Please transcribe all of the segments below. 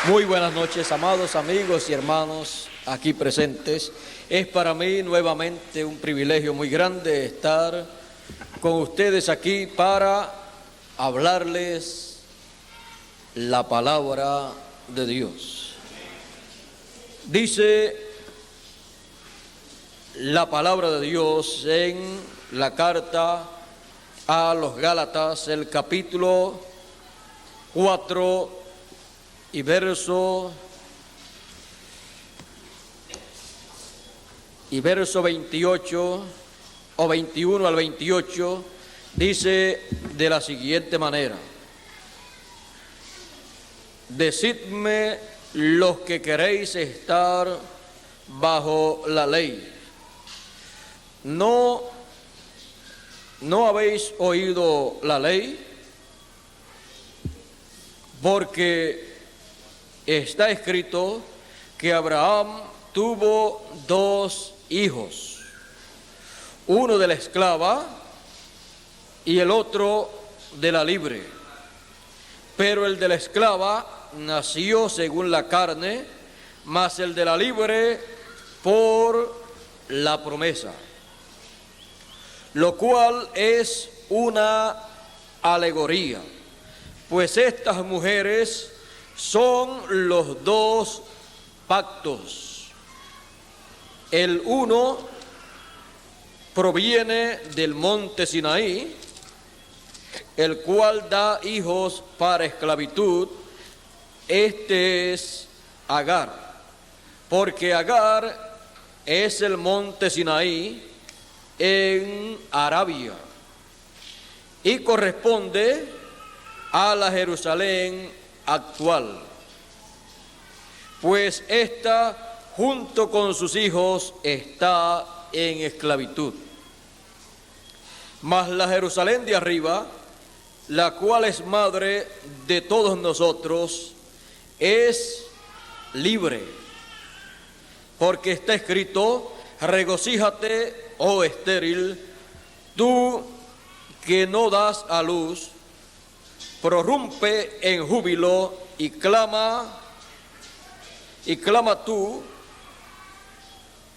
Muy buenas noches, amados amigos y hermanos aquí presentes. Es para mí nuevamente un privilegio muy grande estar con ustedes aquí para hablarles la palabra de Dios. Dice la palabra de Dios en la carta a los Gálatas, el capítulo 4 y verso 28 o 21 al 28, dice de la siguiente manera: decidme los que queréis estar bajo la ley. ¿No habéis oído la ley? Porque está escrito que Abraham tuvo dos hijos, uno de la esclava y el otro de la libre. Pero el de la esclava nació según la carne, mas el de la libre por la promesa, lo cual es una alegoría, pues estas mujeres son los dos pactos. El uno proviene del monte Sinaí, el cual da hijos para esclavitud. Este es Agar, porque Agar es el monte Sinaí en Arabia y corresponde a la Jerusalén actual, pues ésta junto con sus hijos está en esclavitud. Mas la Jerusalén de arriba, la cual es madre de todos nosotros, es libre, porque está escrito: regocíjate, oh estéril, tú que no das a luz, prorrumpe en júbilo y clama tú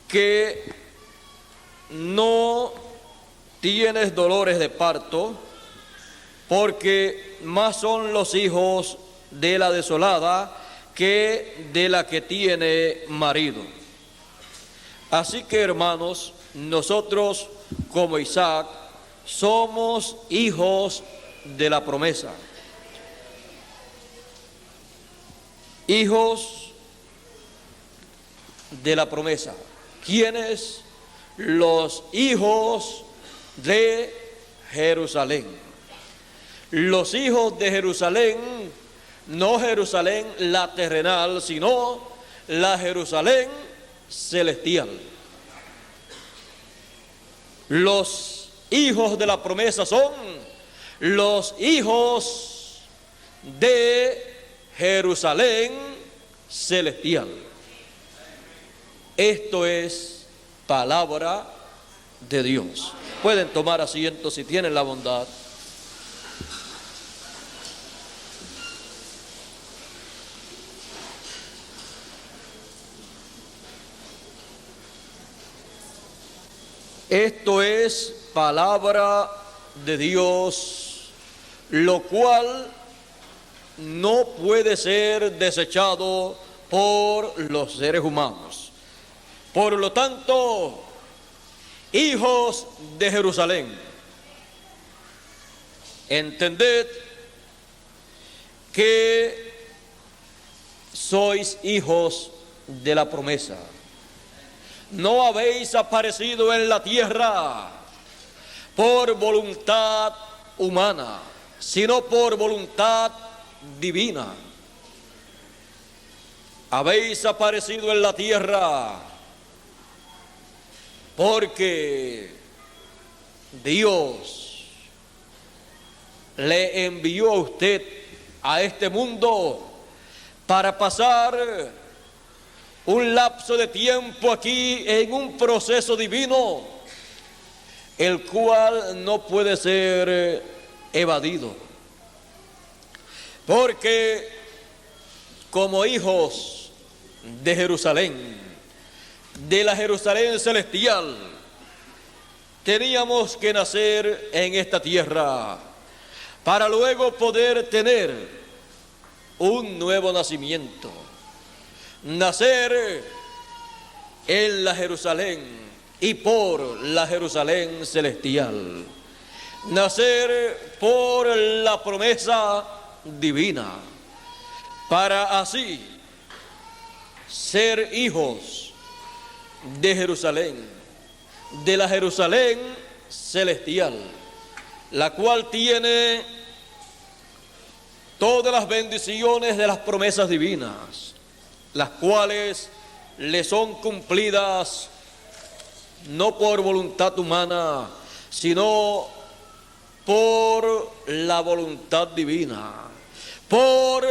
que no tienes dolores de parto, porque más son los hijos de la desolada que de la que tiene marido. Así que, hermanos, nosotros como Isaac somos hijos de la promesa. Hijos de la promesa. ¿Quiénes? Los hijos de Jerusalén. Los hijos de Jerusalén, no Jerusalén la terrenal, sino la Jerusalén celestial. Los hijos de la promesa son los hijos de Jerusalén celestial. Esto es palabra de Dios. Pueden tomar asiento si tienen la bondad. Esto es palabra de Dios, lo cual no puede ser desechado por los seres humanos. Por lo tanto, hijos de Jerusalén, entended que sois hijos de la promesa. No habéis aparecido en la tierra por voluntad humana, sino por voluntad divina. Habéis aparecido en la tierra porque Dios le envió a usted a este mundo para pasar un lapso de tiempo aquí en un proceso divino, el cual no puede ser evadido, porque como hijos de Jerusalén, de la Jerusalén celestial, teníamos que nacer en esta tierra para luego poder tener un nuevo nacimiento, nacer en la Jerusalén y por la Jerusalén celestial, nacer por la promesa divina, para así ser hijos de Jerusalén, de la Jerusalén celestial, la cual tiene todas las bendiciones de las promesas divinas, las cuales le son cumplidas no por voluntad humana, sino por la voluntad divina, por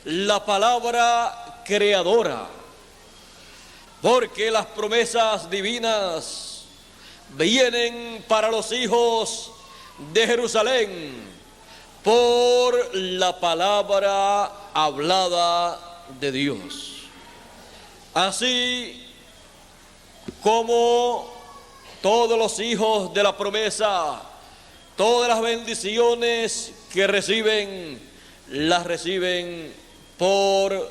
la palabra creadora, porque las promesas divinas vienen para los hijos de Jerusalén por la palabra hablada de Dios. Así como todos los hijos de la promesa, todas las bendiciones que reciben, las reciben por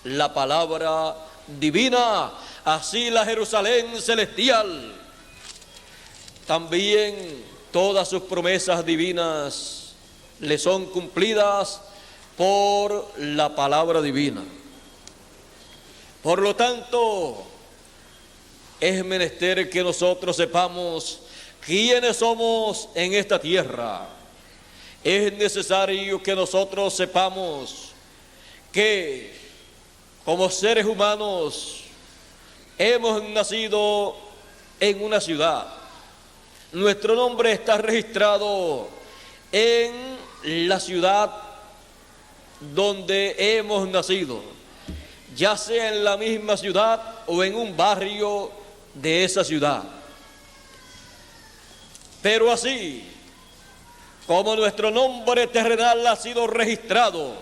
la palabra divina, así la Jerusalén celestial, también todas sus promesas divinas le son cumplidas por la palabra divina. Por lo tanto, es menester que nosotros sepamos quiénes somos en esta tierra. Es necesario que nosotros sepamos que como seres humanos hemos nacido en una ciudad. Nuestro nombre está registrado en la ciudad donde hemos nacido, ya sea en la misma ciudad o en un barrio de esa ciudad. Pero así como nuestro nombre terrenal ha sido registrado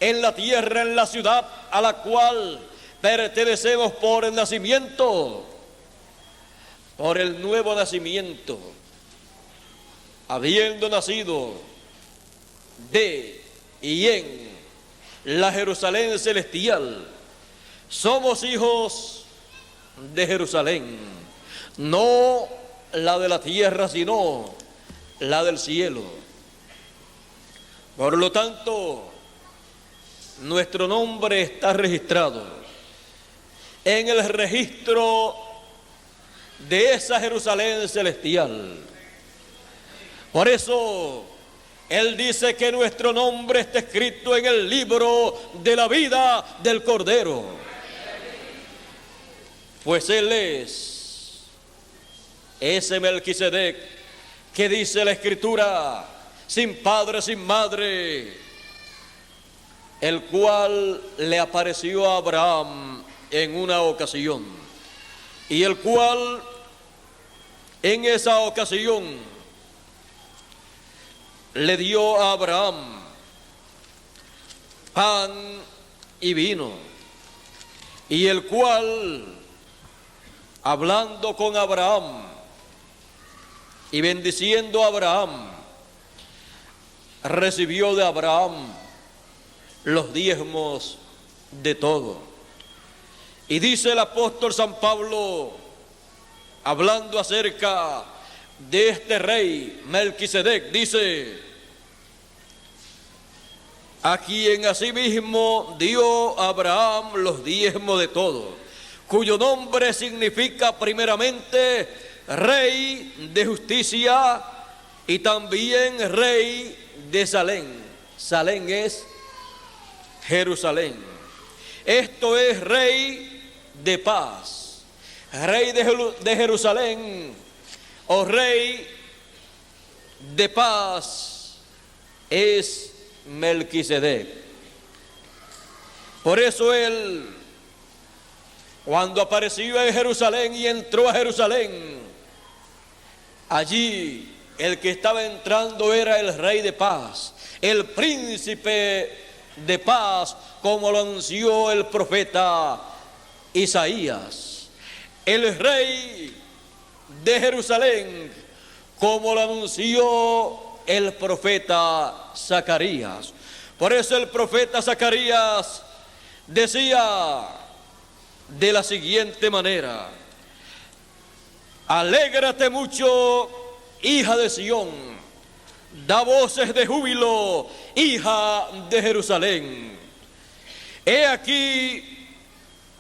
en la tierra, en la ciudad a la cual pertenecemos por el nacimiento, por el nuevo nacimiento, habiendo nacido de y en la Jerusalén celestial, somos hijos de Jerusalén, no la de la tierra, sino la del cielo. Por lo tanto, nuestro nombre está registrado en el registro de esa Jerusalén celestial. Por eso, Él dice que nuestro nombre está escrito en el libro de la vida del Cordero. Pues Él es ese Melquisedec que dice la Escritura, sin padre, sin madre, el cual le apareció a Abraham en una ocasión, y el cual en esa ocasión le dio a Abraham pan y vino, y el cual, hablando con Abraham y bendiciendo a Abraham, recibió de Abraham los diezmos de todo. Y dice el apóstol San Pablo, hablando acerca de este rey Melquisedec, dice: a quien asimismo dio Abraham los diezmos de todo, cuyo nombre significa primeramente rey de justicia y también rey de Salem. Salem es Jerusalén. Esto es rey de paz, rey de Jerusalén, o rey de paz es Melquisedec. Por eso él, cuando apareció en Jerusalén y entró a Jerusalén, allí el que estaba entrando era el rey de paz, el príncipe de paz, como lo anunció el profeta Isaías. El rey de Jerusalén, como lo anunció el profeta Zacarías. Por eso el profeta Zacarías decía de la siguiente manera: alégrate mucho, hija de Sión, da voces de júbilo, hija de Jerusalén. He aquí,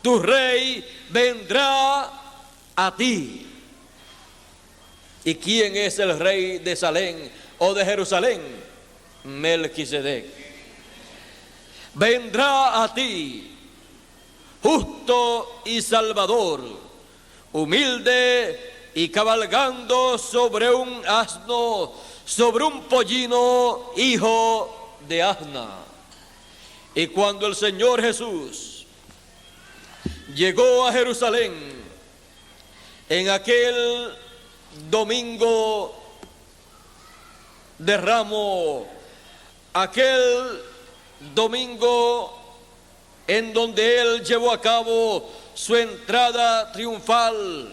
tu rey vendrá a ti. ¿Y quién es el rey de Salem o de Jerusalén? Melquisedec. Vendrá a ti, justo y salvador, humilde y cabalgando sobre un asno, sobre un pollino, hijo de asna. Y cuando el Señor Jesús llegó a Jerusalén en aquel domingo de Ramos, aquel domingo en donde él llevó a cabo su entrada triunfal,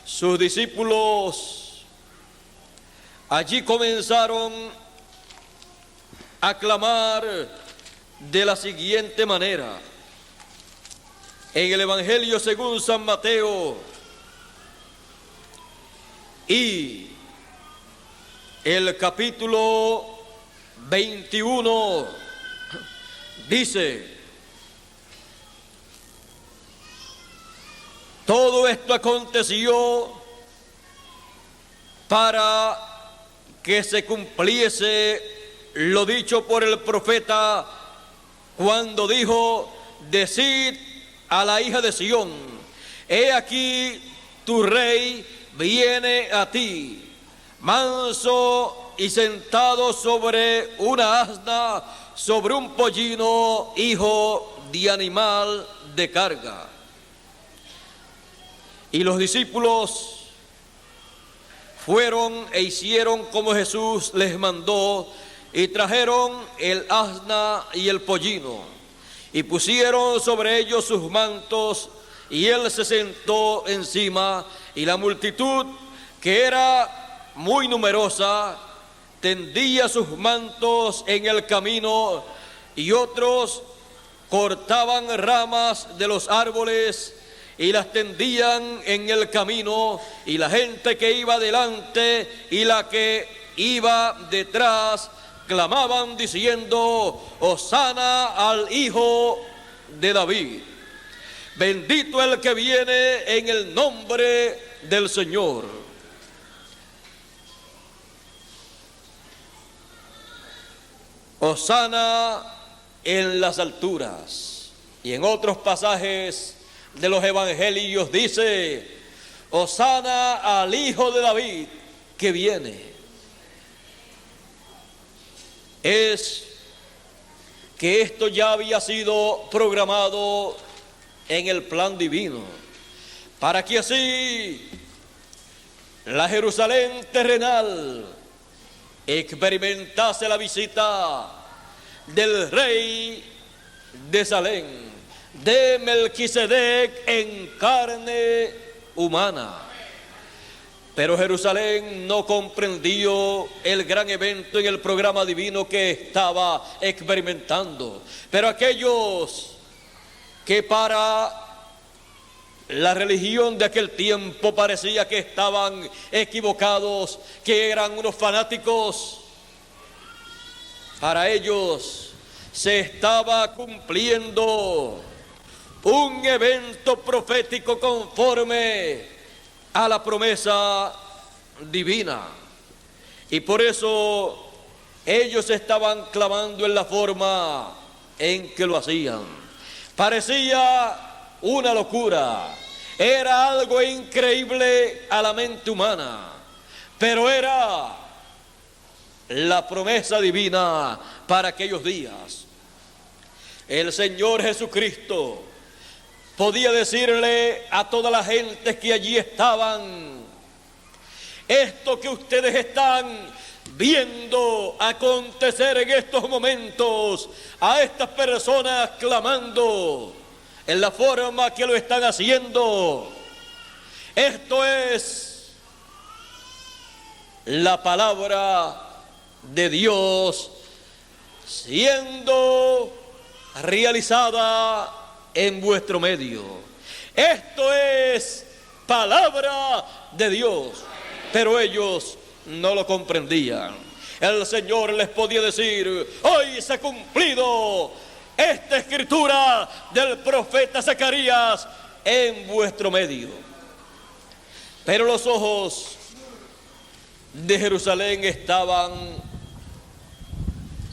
sus discípulos allí comenzaron a clamar de la siguiente manera. En el Evangelio según San Mateo y el capítulo 21 dice: todo esto aconteció para que se cumpliese lo dicho por el profeta cuando dijo: decid a la hija de Sión, he aquí tu rey viene a ti, manso y sentado sobre una asna, sobre un pollino, hijo de animal de carga. Y los discípulos fueron e hicieron como Jesús les mandó, y trajeron el asna y el pollino, y pusieron sobre ellos sus mantos, y él se sentó encima, y la multitud, que era muy numerosa, tendía sus mantos en el camino, y otros cortaban ramas de los árboles y las tendían en el camino, y la gente que iba delante y la que iba detrás clamaban diciendo: Hosana al Hijo de David. Bendito el que viene en el nombre del Señor. Hosana en las alturas. Y en otros pasajes de los evangelios dice: Hosana al Hijo de David que viene. Es que esto ya había sido programado en el plan divino, para que así la Jerusalén terrenal experimentase la visita del rey de Salem, de Melquisedec en carne humana. Pero Jerusalén no comprendió el gran evento en el programa divino que estaba experimentando. Pero aquellos que para la religión de aquel tiempo parecía que estaban equivocados, que eran unos fanáticos, para ellos se estaba cumpliendo un evento profético conforme a la promesa divina. Y por eso ellos estaban clamando en la forma en que lo hacían. Parecía una locura, era algo increíble a la mente humana, pero era la promesa divina para aquellos días. El Señor Jesucristo podía decirle a toda la gente que allí estaban: esto que ustedes están viendo acontecer en estos momentos a estas personas clamando en la forma que lo están haciendo. Esto es la palabra de Dios siendo realizada en vuestro medio. Esto es palabra de Dios, pero ellos no lo comprendían. El Señor les podía decir: hoy se ha cumplido esta escritura del profeta Zacarías en vuestro medio. Pero los ojos de Jerusalén estaban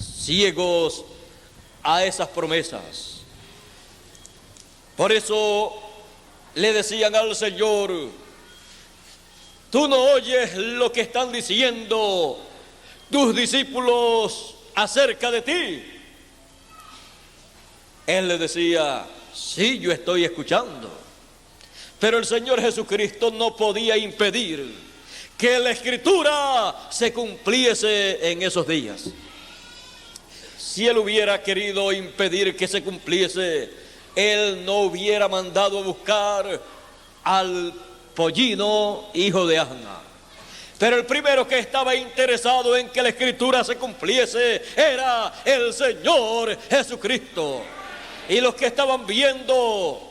ciegos a esas promesas. Por eso le decían al Señor: tú no oyes lo que están diciendo tus discípulos acerca de ti. Él le decía: sí, yo estoy escuchando. Pero el Señor Jesucristo no podía impedir que la Escritura se cumpliese en esos días. Si Él hubiera querido impedir que se cumpliese, Él no hubiera mandado a buscar al pollino hijo de Asna. Pero el primero que estaba interesado en que la Escritura se cumpliese era el Señor Jesucristo. Y los que estaban viendo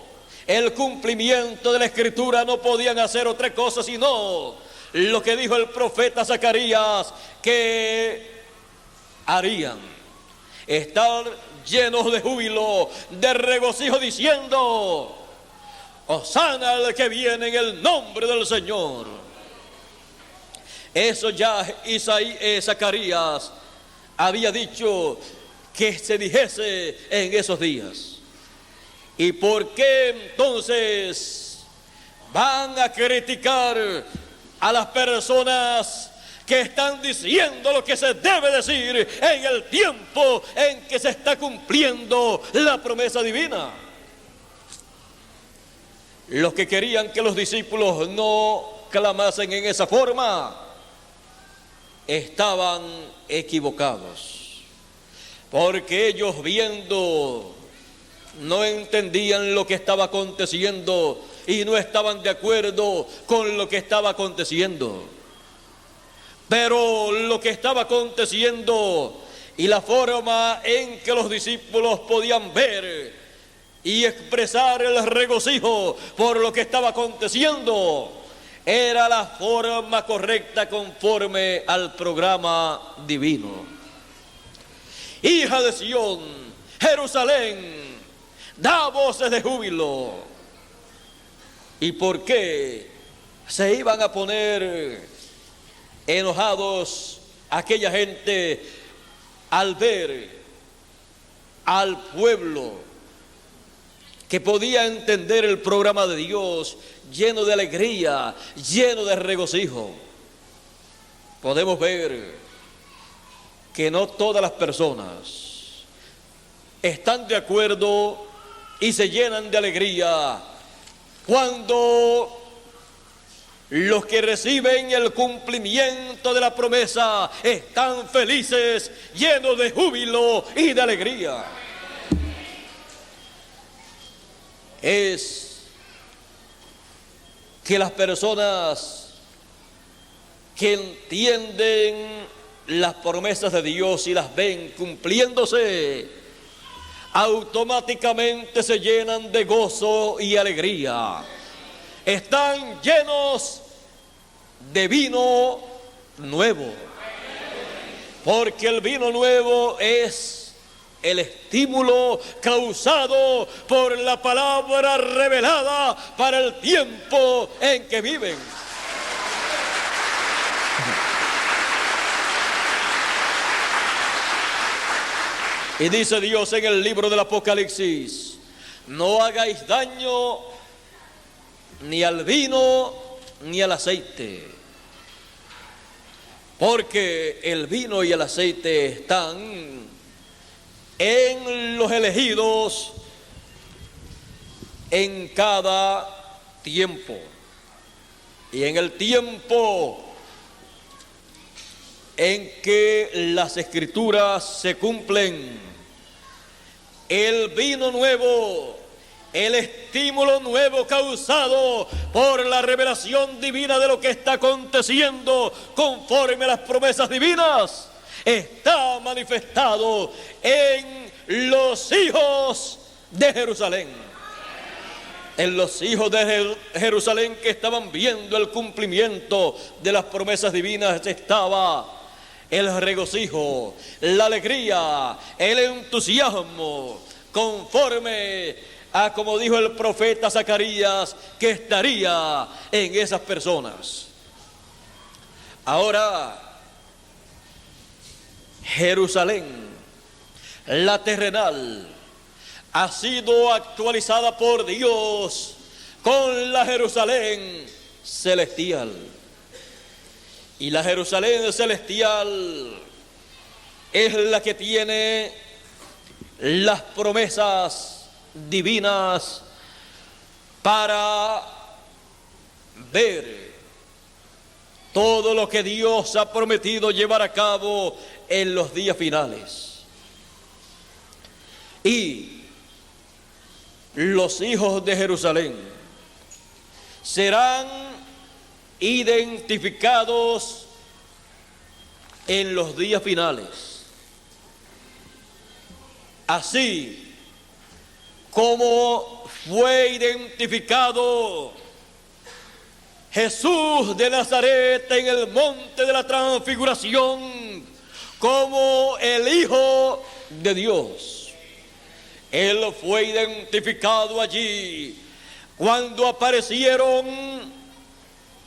el cumplimiento de la Escritura no podían hacer otra cosa sino lo que dijo el profeta Zacarías que harían: estar llenos de júbilo, de regocijo, diciendo: Hosana al que viene en el nombre del Señor. Eso ya Zacarías había dicho que se dijese en esos días. ¿Y por qué entonces van a criticar a las personas que están diciendo lo que se debe decir en el tiempo en que se está cumpliendo la promesa divina? Los que querían que los discípulos no clamasen en esa forma estaban equivocados, porque ellos viendo no entendían lo que estaba aconteciendo y no estaban de acuerdo con lo que estaba aconteciendo. Pero lo que estaba aconteciendo y la forma en que los discípulos podían ver y expresar el regocijo por lo que estaba aconteciendo era la forma correcta conforme al programa divino. Hija de Sión, Jerusalén, da voces de júbilo. ¿Y por qué se iban a poner enojados aquella gente al ver al pueblo que podía entender el programa de Dios lleno de alegría, lleno de regocijo? Podemos ver que no todas las personas están de acuerdo y se llenan de alegría cuando los que reciben el cumplimiento de la promesa están felices, llenos de júbilo y de alegría. Es que las personas que entienden las promesas de Dios y las ven cumpliéndose, automáticamente se llenan de gozo y alegría. Están llenos de vino nuevo, porque el vino nuevo es el estímulo causado por la palabra revelada para el tiempo en que viven. Y dice Dios en el libro del Apocalipsis: no hagáis daño ni al vino ni al aceite, porque el vino y el aceite están en los elegidos en cada tiempo. Y en el tiempo en que las Escrituras se cumplen. El vino nuevo, el estímulo nuevo causado por la revelación divina de lo que está aconteciendo conforme a las promesas divinas, está manifestado en los hijos de Jerusalén. En los hijos de Jerusalén que estaban viendo el cumplimiento de las promesas divinas estaba el regocijo, la alegría, el entusiasmo, conforme a como dijo el profeta Zacarías, que estaría en esas personas. Ahora, Jerusalén, la terrenal, ha sido actualizada por Dios con la Jerusalén celestial. Y la Jerusalén celestial es la que tiene las promesas divinas para ver todo lo que Dios ha prometido llevar a cabo en los días finales. Y los hijos de Jerusalén serán identificados en los días finales, así como fue identificado Jesús de Nazaret en el monte de la transfiguración como el Hijo de Dios. Él fue identificado allí cuando aparecieron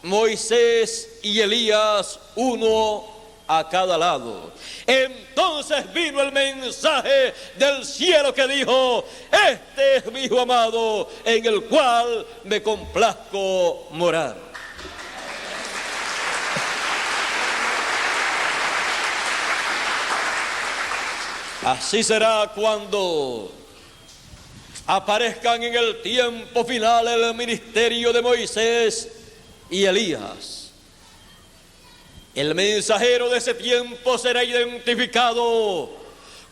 Moisés y Elías, uno a cada lado. Entonces vino el mensaje del cielo que dijo: este es mi Hijo amado, en el cual me complazco morar. Así será cuando aparezcan en el tiempo final el ministerio de Moisés y Elías. El mensajero de ese tiempo será identificado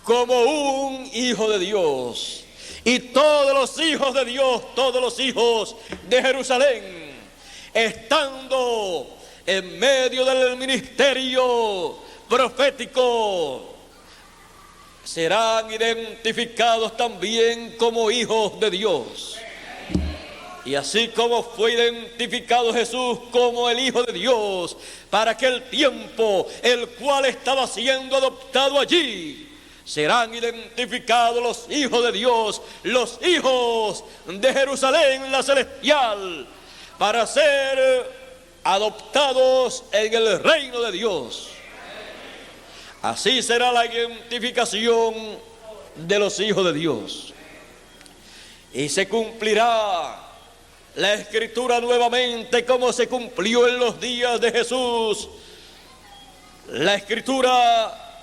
como un hijo de Dios. Y todos los hijos de Dios, todos los hijos de Jerusalén, estando en medio del ministerio profético, serán identificados también como hijos de Dios. Y así como fue identificado Jesús como el Hijo de Dios para aquel tiempo, el cual estaba siendo adoptado allí, serán identificados los hijos de Dios, los hijos de Jerusalén, la celestial, para ser adoptados en el reino de Dios. Así será la identificación de los hijos de Dios. Y se cumplirá la Escritura nuevamente como se cumplió en los días de Jesús. La Escritura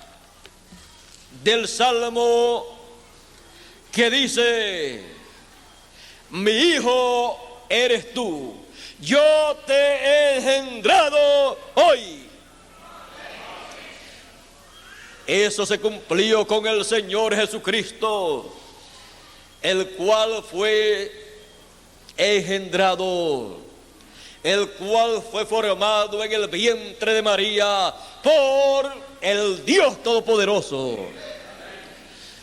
del Salmo que dice: mi hijo eres tú, yo te he engendrado hoy. Eso se cumplió con el Señor Jesucristo, el cual fue engendrado, el cual fue formado en el vientre de María por el Dios Todopoderoso.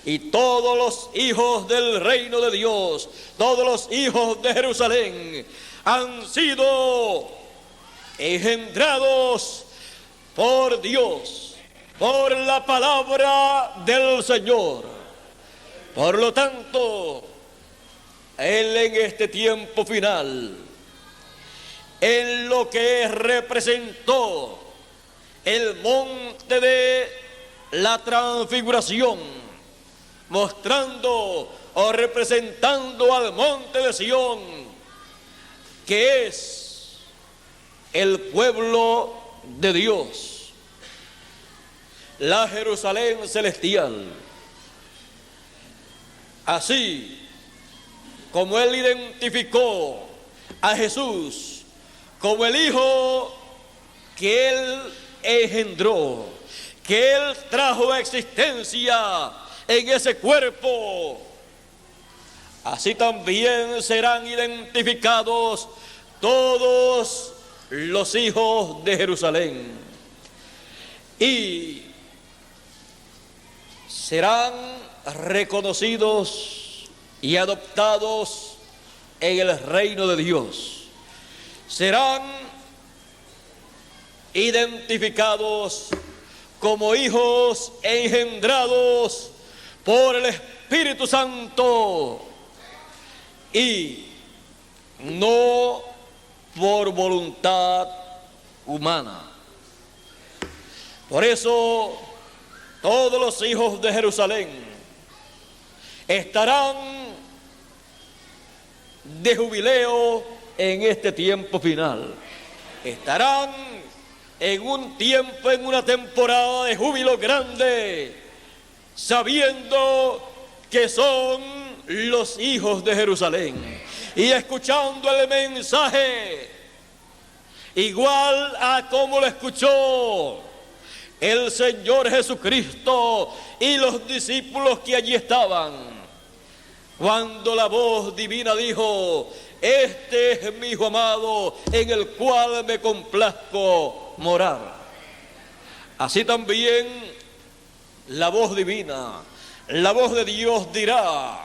Y todos los hijos del reino de Dios, todos los hijos de Jerusalén, han sido engendrados por Dios, por la palabra del Señor. Por lo tanto, Él en este tiempo final, en lo que representó el monte de la transfiguración, mostrando o representando al monte de Sión, que es el pueblo de Dios, la Jerusalén celestial. Así como Él identificó a Jesús como el Hijo que Él engendró, que Él trajo a existencia en ese cuerpo, así también serán identificados todos los hijos de Jerusalén y serán reconocidos y adoptados en el reino de Dios. Serán identificados como hijos engendrados por el Espíritu Santo y no por voluntad humana. Por eso todos los hijos de Jerusalén estarán de jubileo en este tiempo final. Estarán en un tiempo, en una temporada de júbilo grande, sabiendo que son los hijos de Jerusalén y escuchando el mensaje igual a como lo escuchó el Señor Jesucristo y los discípulos que allí estaban, cuando la voz divina dijo: este es mi Hijo amado, en el cual me complazco morar. Así también la voz divina, la voz de Dios dirá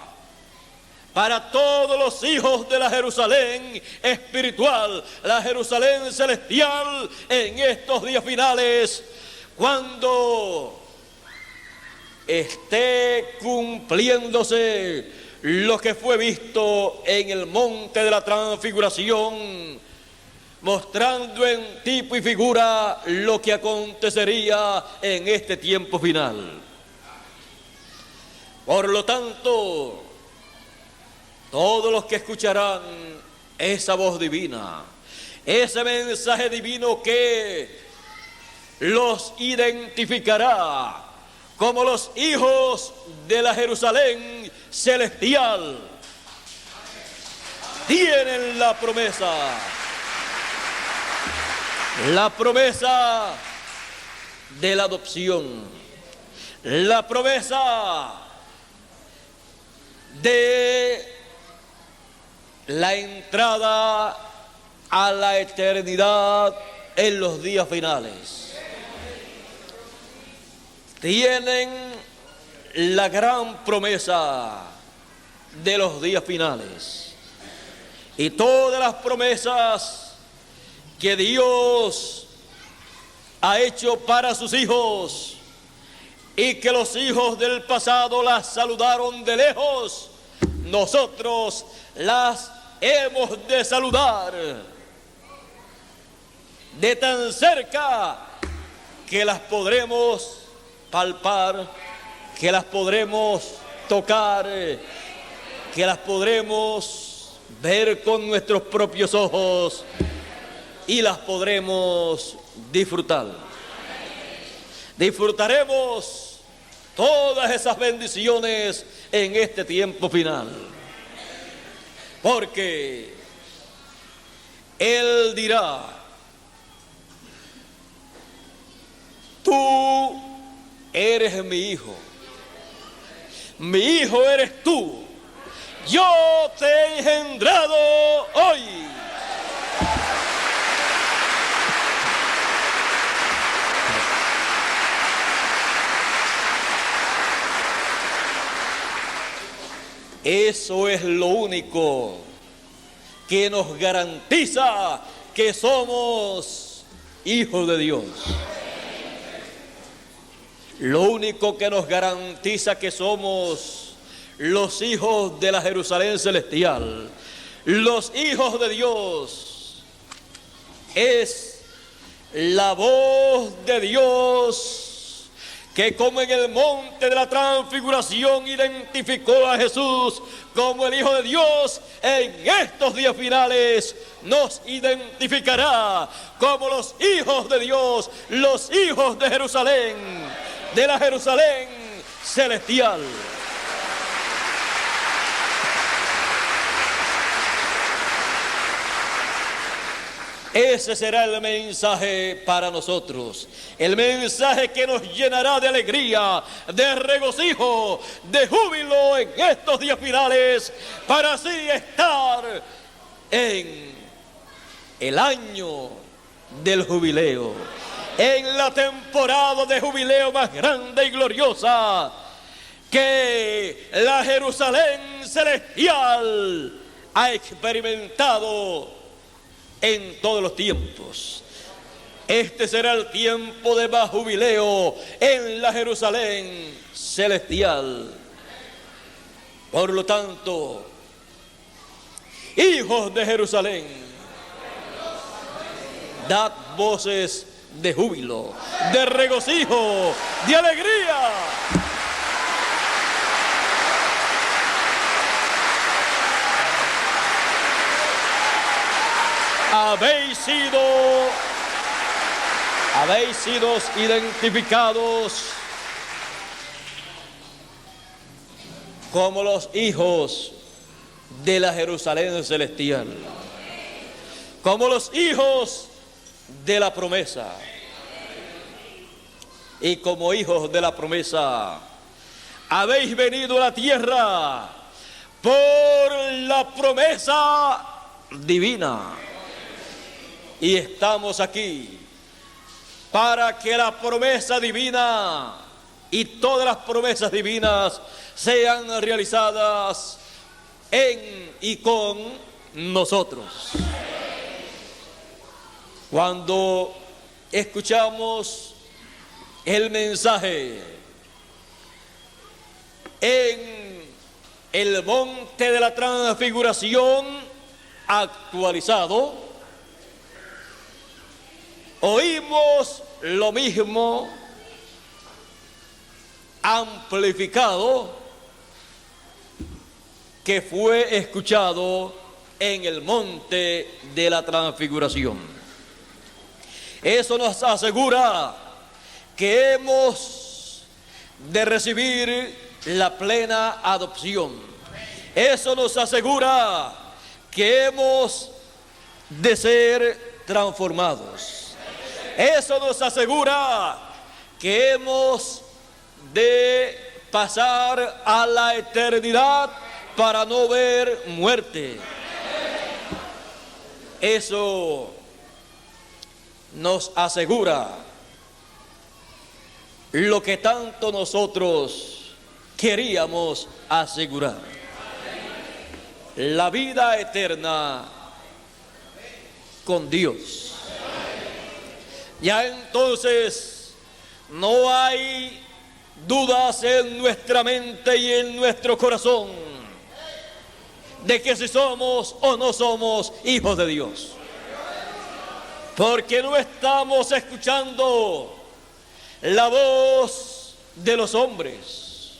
para todos los hijos de la Jerusalén espiritual, la Jerusalén celestial, en estos días finales, cuando esté cumpliéndose lo que fue visto en el monte de la transfiguración, mostrando en tipo y figura lo que acontecería en este tiempo final. Por lo tanto, todos los que escucharán esa voz divina, ese mensaje divino que los identificará como los hijos de la Jerusalén celestial, tienen la promesa de la adopción, la promesa de la entrada a la eternidad en los días finales. Tienen la gran promesa de los días finales y todas las promesas que Dios ha hecho para sus hijos y que los hijos del pasado las saludaron de lejos, nosotros las hemos de saludar de tan cerca que las podremos palpar, que las podremos tocar, que las podremos ver con nuestros propios ojos y las podremos disfrutar. Disfrutaremos todas esas bendiciones en este tiempo final, porque Él dirá: tú eres mi hijo eres tú, yo te he engendrado hoy. Eso es lo único que nos garantiza que somos hijos de Dios. Lo único que nos garantiza que somos los hijos de la Jerusalén celestial, los hijos de Dios, es la voz de Dios que, como en el monte de la transfiguración identificó a Jesús como el Hijo de Dios, en estos días finales nos identificará como los hijos de Dios, los hijos de Jerusalén, de la Jerusalén celestial. Ese será el mensaje para nosotros, el mensaje que nos llenará de alegría, de regocijo, de júbilo en estos días finales, para así estar en el año del jubileo, en la temporada de jubileo más grande y gloriosa que la Jerusalén celestial ha experimentado en todos los tiempos. Este será el tiempo de más jubileo en la Jerusalén celestial. Por lo tanto, hijos de Jerusalén, dad voces de júbilo, de regocijo, de alegría. Habéis sido identificados como los hijos de la Jerusalén celestial, como los hijos de la promesa. Y como hijos de la promesa, habéis venido a la tierra por la promesa divina. Y estamos aquí para que la promesa divina y todas las promesas divinas sean realizadas en y con nosotros. Cuando escuchamos el mensaje en el monte de la transfiguración actualizado, oímos lo mismo amplificado que fue escuchado en el monte de la transfiguración. Eso nos asegura que hemos de recibir la plena adopción. Eso nos asegura que hemos de ser transformados. Eso nos asegura que hemos de pasar a la eternidad para no ver muerte. Eso nos asegura lo que tanto nosotros queríamos asegurar: la vida eterna con Dios. Ya entonces no hay dudas en nuestra mente y en nuestro corazón de que si somos o no somos hijos de Dios, porque no estamos escuchando la voz de los hombres,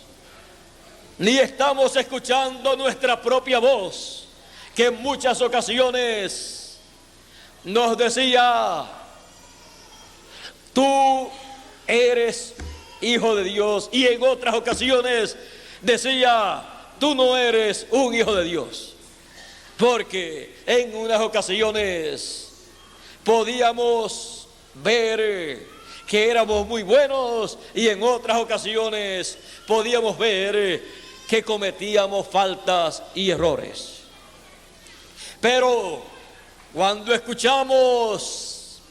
ni estamos escuchando nuestra propia voz, que en muchas ocasiones nos decía: tú eres hijo de Dios, y en otras ocasiones decía: tú no eres un hijo de Dios, porque en unas ocasiones podíamos ver que éramos muy buenos y en otras ocasiones podíamos ver que cometíamos faltas y errores. Pero cuando escuchamos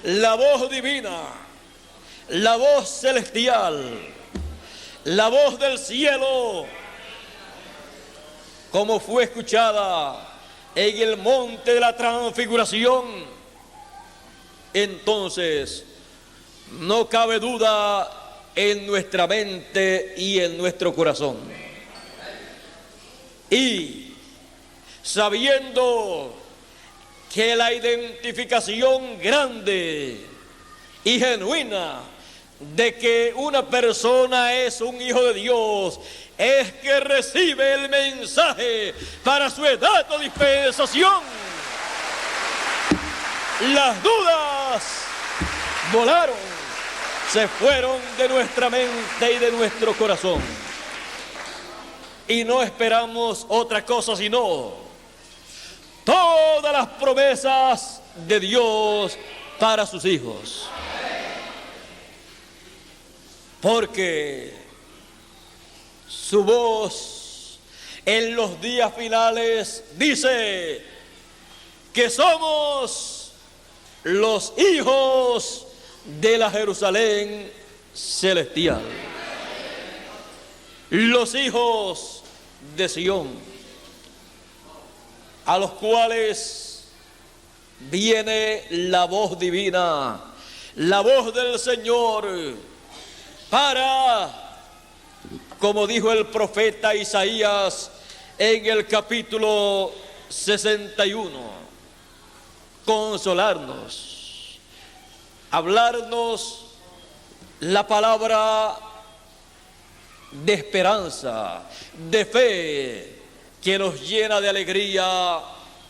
la voz divina, la voz celestial, la voz del cielo, como fue escuchada en el monte de la transfiguración, entonces no cabe duda en nuestra mente y en nuestro corazón. Y sabiendo que la identificación grande y genuina de que una persona es un hijo de Dios es que recibe el mensaje para su edad o dispensación, las dudas volaron, se fueron de nuestra mente y de nuestro corazón, y no esperamos otra cosa sino todas las promesas de Dios para sus hijos. Porque su voz en los días finales dice que somos los hijos de la Jerusalén celestial, los hijos de Sión, a los cuales viene la voz divina, la voz del Señor, para, como dijo el profeta Isaías en el capítulo 61, consolarnos, hablarnos la palabra de esperanza, de fe, que nos llena de alegría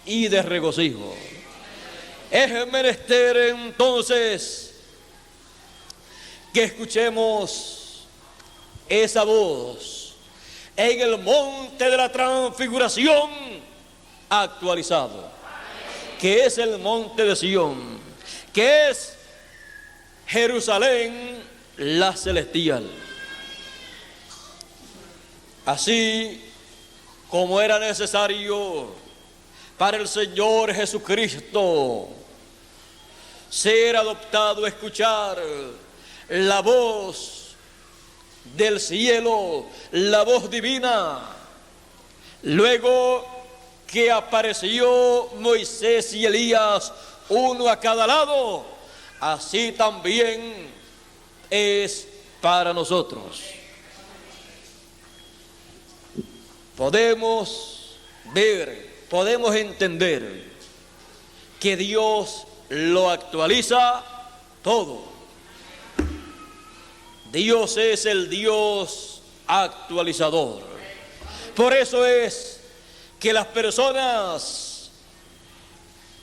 y de regocijo. Es menester entonces que escuchemos esa voz en el monte de la transfiguración actualizado, que es el monte de Sión, que es Jerusalén la celestial. Así como era necesario para el Señor Jesucristo ser adoptado, escuchar la voz del cielo, la voz divina, luego que apareció Moisés y Elías, uno a cada lado, así también es para nosotros. Podemos ver, podemos entender que Dios lo actualiza todo. Dios es el Dios actualizador. Por eso es que las personas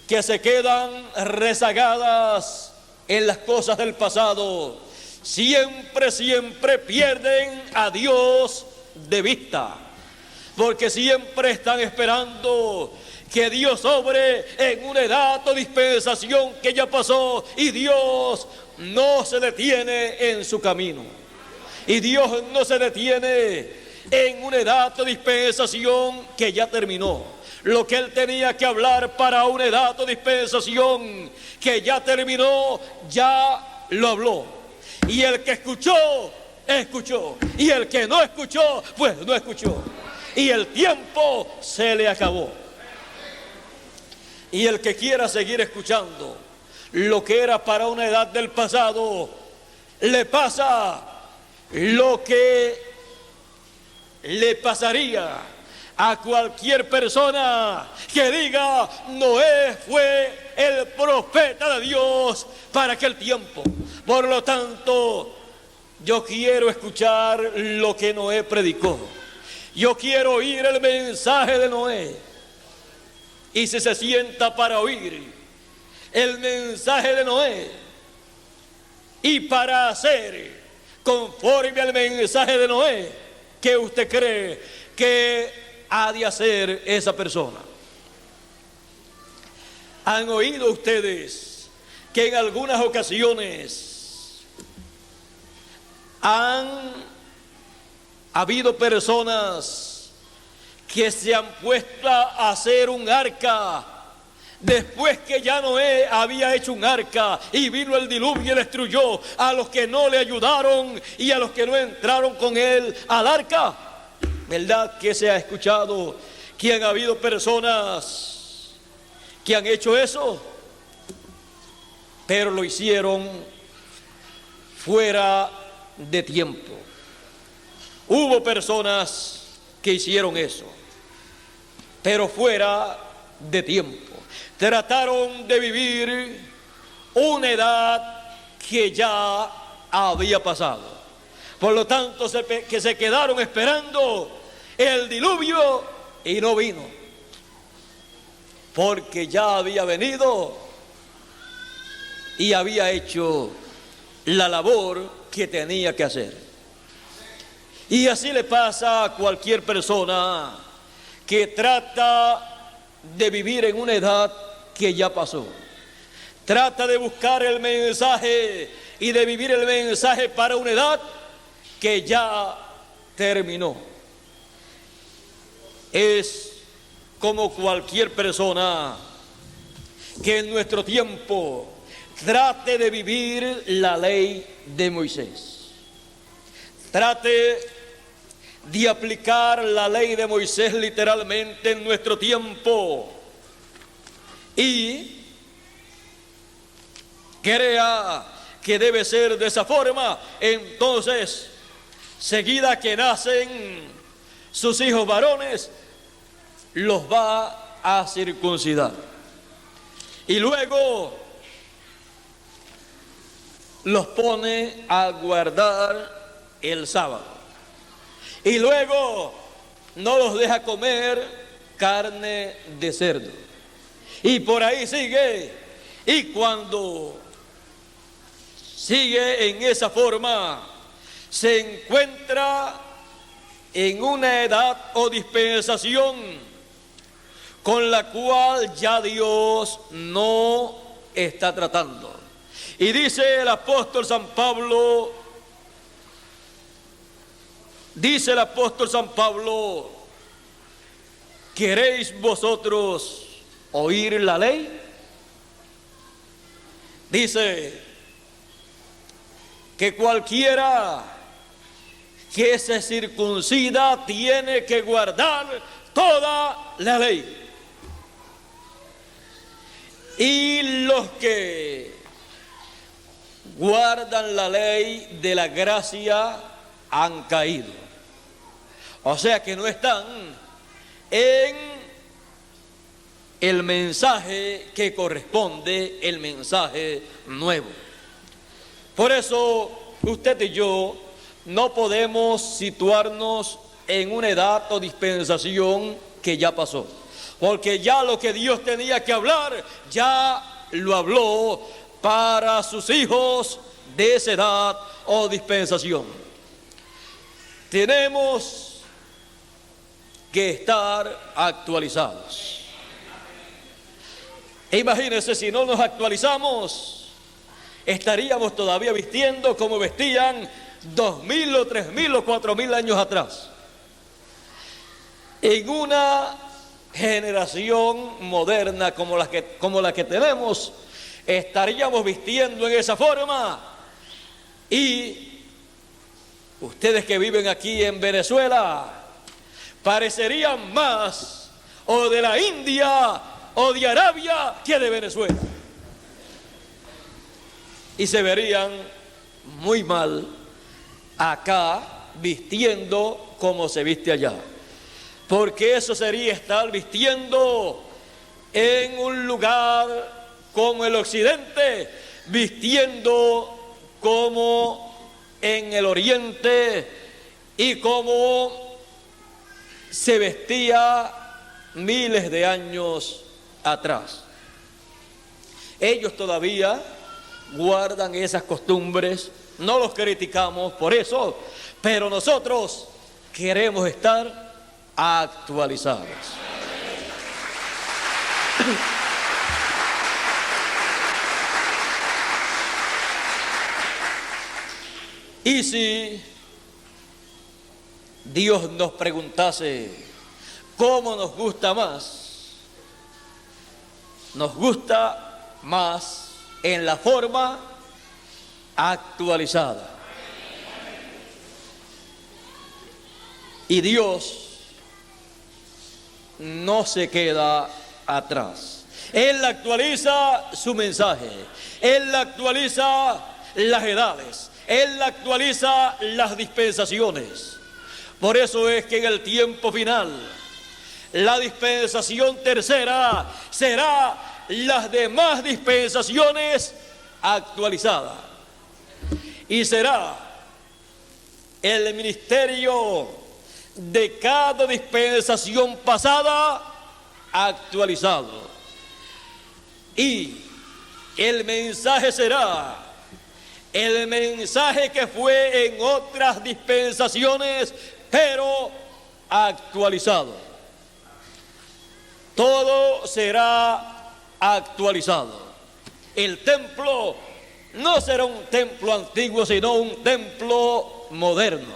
que se quedan rezagadas en las cosas del pasado, siempre pierden a Dios de vista, porque siempre están esperando que Dios obre en una edad o dispensación que ya pasó, y Dios no se detiene en su camino, y Dios no se detiene en una edad o dispensación que ya terminó. Lo que Él tenía que hablar para una edad o dispensación que ya terminó, ya lo habló. Y el que escuchó, escuchó. Y el que no escuchó, pues no escuchó. Y el tiempo se le acabó. Y el que quiera seguir escuchando lo que era para una edad del pasado, le pasa lo que le pasaría a cualquier persona que diga: Noé fue el profeta de Dios para aquel tiempo. Por lo tanto, yo quiero escuchar lo que Noé predicó. Yo quiero oír el mensaje de Noé. Y si se sienta para oír el mensaje de Noé y para hacer conforme al mensaje de Noé, ¿qué usted cree que ha de hacer esa persona? ¿Han oído ustedes que en algunas ocasiones han habido personas que se han puesto a hacer un arca después que ya Noé había hecho un arca y vino el diluvio y destruyó a los que no le ayudaron y a los que no entraron con él al arca? ¿Verdad que se ha escuchado que han habido personas que han hecho eso? Pero lo hicieron fuera de tiempo. Hubo personas que hicieron eso, pero fuera de tiempo. Trataron de vivir una edad que ya había pasado. Por lo tanto, que se quedaron esperando el diluvio y no vino, porque ya había venido y había hecho la labor que tenía que hacer. Y así le pasa a cualquier persona que trata de vivir en una edad que ya pasó. trata de buscar el mensaje y de vivir el mensaje para una edad que ya terminó. Es como cualquier persona que en nuestro tiempo trate de vivir la ley de Moisés. Trate de aplicar la ley de Moisés literalmente en nuestro tiempo y crea que debe ser de esa forma. Entonces, seguida que nacen sus hijos varones, los va a circuncidar. Y luego los pone a guardar el sábado. Y luego no los deja comer carne de cerdo. Y por ahí sigue. Y cuando sigue en esa forma, se encuentra en una edad o dispensación con la cual ya Dios no está tratando. Y dice el apóstol San Pablo, ¿queréis vosotros oír la ley? Dice que cualquiera que se circuncida tiene que guardar toda la ley. Y los que guardan la ley de la gracia han caído. O sea que no están en el mensaje que corresponde, el mensaje nuevo. Por eso usted y yo no podemos situarnos en una edad o dispensación que ya pasó. Porque ya lo que Dios tenía que hablar, ya lo habló para sus hijos de esa edad o dispensación. Tenemos que estar actualizados. Imagínense, si no nos actualizamos, estaríamos todavía vistiendo como vestían 2000 o 3000 o 4000 años atrás. En una generación moderna como la que tenemos, estaríamos vistiendo en esa forma. Y ustedes que viven aquí en Venezuela parecerían más o de la India o de Arabia que de Venezuela. Y se verían muy mal acá vistiendo como se viste allá. Porque eso sería estar vistiendo en un lugar como el occidente, vistiendo como en el oriente y como se vestía miles de años atrás. Ellos todavía guardan esas costumbres, no los criticamos por eso, pero nosotros queremos estar actualizados. Y si Dios nos preguntase cómo nos gusta más en la forma actualizada. Y Dios no se queda atrás. Él actualiza su mensaje, Él actualiza las edades, Él actualiza las dispensaciones. Por eso es que en el tiempo final, la dispensación tercera será las demás dispensaciones actualizadas. Y será el ministerio de cada dispensación pasada actualizado. Y el mensaje será el mensaje que fue en otras dispensaciones, pero actualizado. Todo será actualizado. el templo no será un templo antiguo, sino un templo moderno,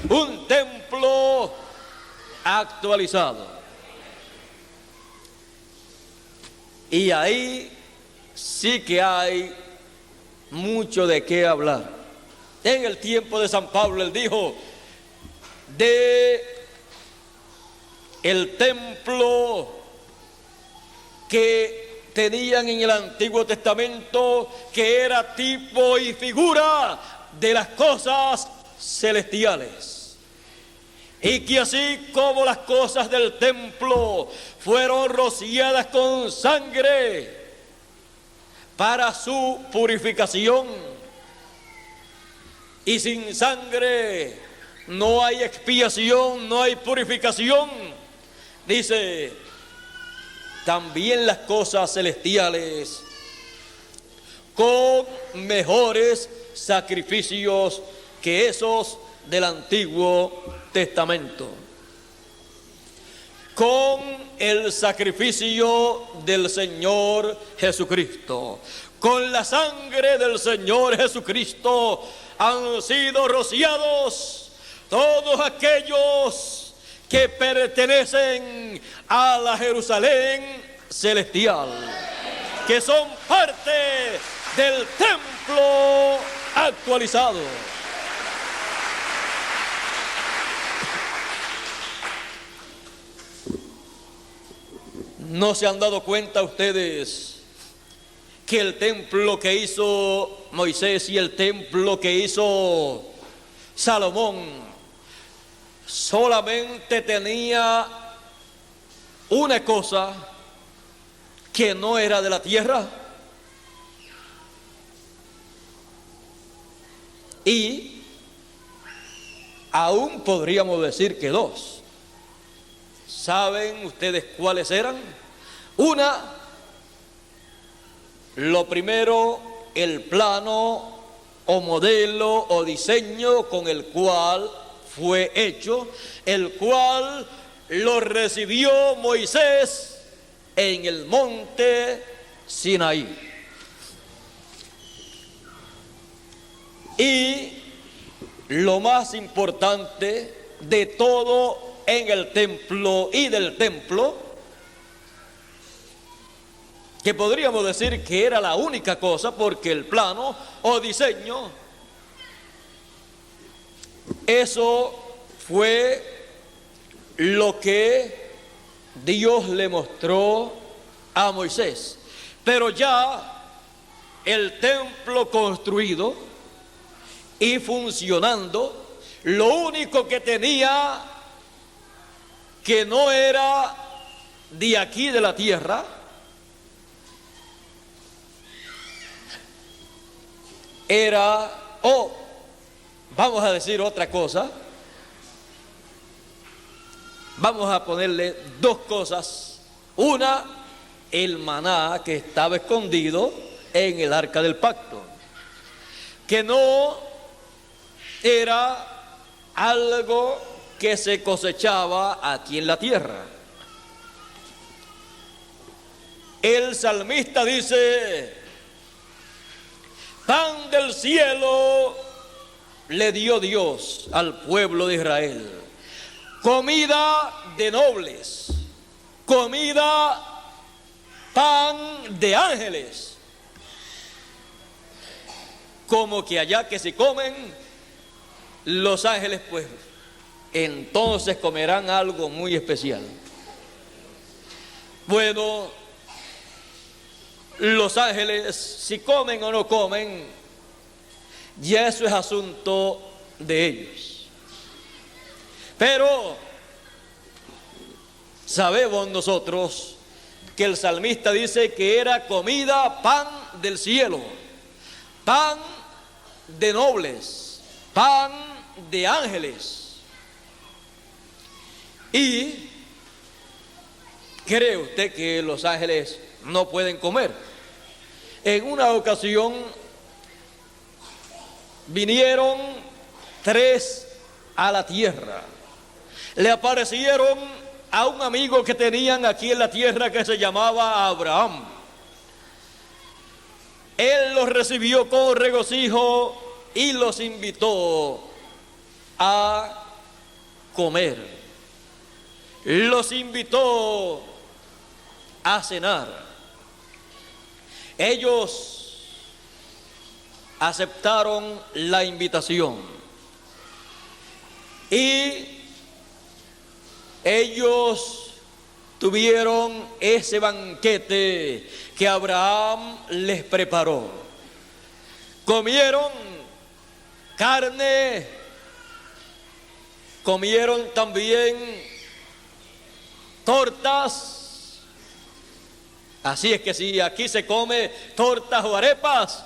un templo actualizado. Y ahí sí que hay mucho de qué hablar. En el tiempo de San Pablo, él dijo de el templo que tenían en el Antiguo Testamento, que era tipo y figura de las cosas celestiales, y que así como las cosas del templo fueron rociadas con sangre para su purificación, y sin sangre no hay expiación, no hay purificación, dice, también las cosas celestiales con mejores sacrificios que esos del Antiguo Testamento, con el sacrificio del Señor Jesucristo, con la sangre del Señor Jesucristo han sido rociados todos aquellos que pertenecen a la Jerusalén celestial, que son parte del templo actualizado. ¿No se han dado cuenta ustedes que el templo que hizo Moisés y el templo que hizo Salomón solamente tenía una cosa que no era de la tierra? Y aún podríamos decir que dos. ¿Saben ustedes cuáles eran? Una, lo primero, el plano o modelo o diseño con el cual fue hecho, el cual lo recibió Moisés en el monte Sinaí. Y lo más importante de todo en el templo y del templo, que podríamos decir que era la única cosa, porque el plano o diseño, eso fue lo que Dios le mostró a Moisés. Pero ya el templo construido y funcionando, lo único que tenía que no era de aquí de la tierra era, vamos a decir otra cosa, vamos a ponerle dos cosas. Una, el maná que estaba escondido en el arca del pacto, que no era algo que se cosechaba aquí en la tierra. El salmista dice: pan del cielo le dio Dios al pueblo de Israel, comida de nobles, comida, pan de ángeles. Como que allá que se comen los ángeles, pues entonces comerán algo muy especial. Bueno, los ángeles, si comen o no comen, ya eso es asunto de ellos. Pero sabemos nosotros que el salmista dice que era comida, pan del cielo, pan de nobles, pan de ángeles. ¿Y cree usted que los ángeles no pueden comer? En una ocasión vinieron 3 a la tierra. Le aparecieron a un amigo que tenían aquí en la tierra que se llamaba Abraham. Él los recibió con regocijo y los invitó a comer. Los invitó a cenar. Ellos aceptaron la invitación y ellos tuvieron ese banquete que Abraham les preparó. Comieron carne, comieron también tortas. Así es que si aquí se come tortas o arepas,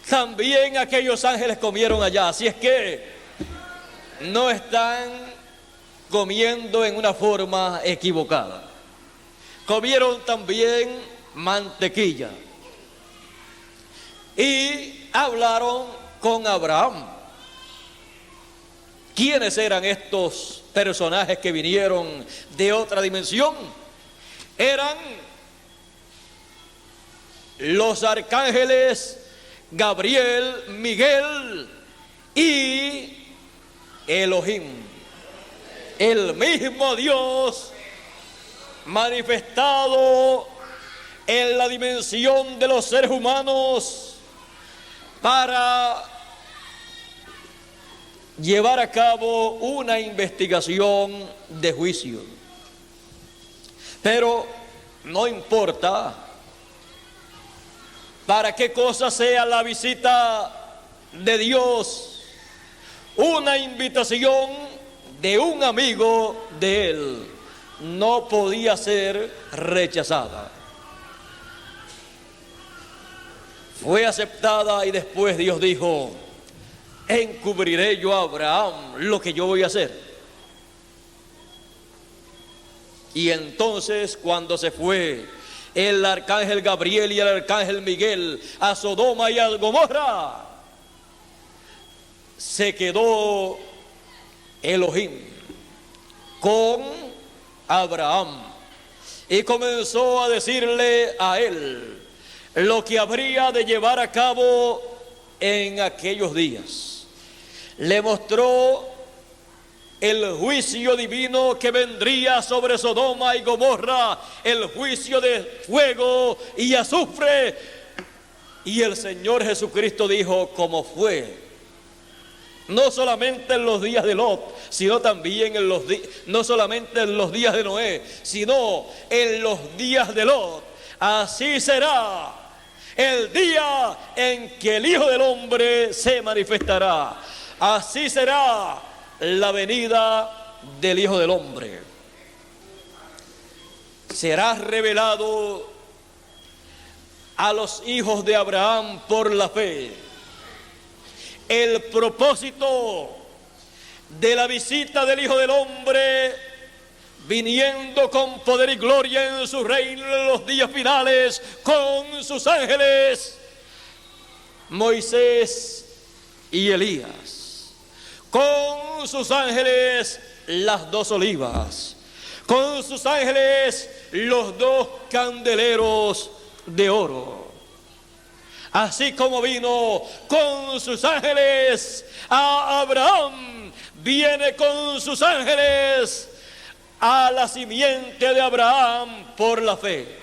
también aquellos ángeles comieron allá. Así es que no están comiendo en una forma equivocada. Comieron también mantequilla y hablaron con Abraham. ¿Quiénes eran estos personajes que vinieron de otra dimensión? Eran los arcángeles Gabriel, Miguel y Elohim, el mismo Dios manifestado en la dimensión de los seres humanos para llevar a cabo una investigación de juicio. Pero no importa para qué cosa sea la visita de Dios, una invitación de un amigo de él no podía ser rechazada. Fue aceptada y después Dios dijo: encubriré yo a Abraham lo que yo voy a hacer. Y entonces, cuando se fue el arcángel Gabriel y el arcángel Miguel a Sodoma y a Gomorra, se quedó Elohim con Abraham y comenzó a decirle a él lo que habría de llevar a cabo en aquellos días. Le mostró el juicio divino que vendría sobre Sodoma y Gomorra, el juicio de fuego y azufre. Y el Señor Jesucristo dijo: como fue, no solamente en los días de Lot, sino también no solamente en los días de Noé, sino en los días de Lot. Así será el día en que el Hijo del Hombre se manifestará. Así será la venida del Hijo del Hombre. Será revelado a los hijos de Abraham por la fe el propósito de la visita del Hijo del Hombre, viniendo con poder y gloria en su reino en los días finales con sus ángeles, Moisés y Elías, con sus ángeles las dos olivas, con sus ángeles los dos candeleros de oro. Así como vino con sus ángeles a Abraham, viene con sus ángeles a la simiente de Abraham por la fe.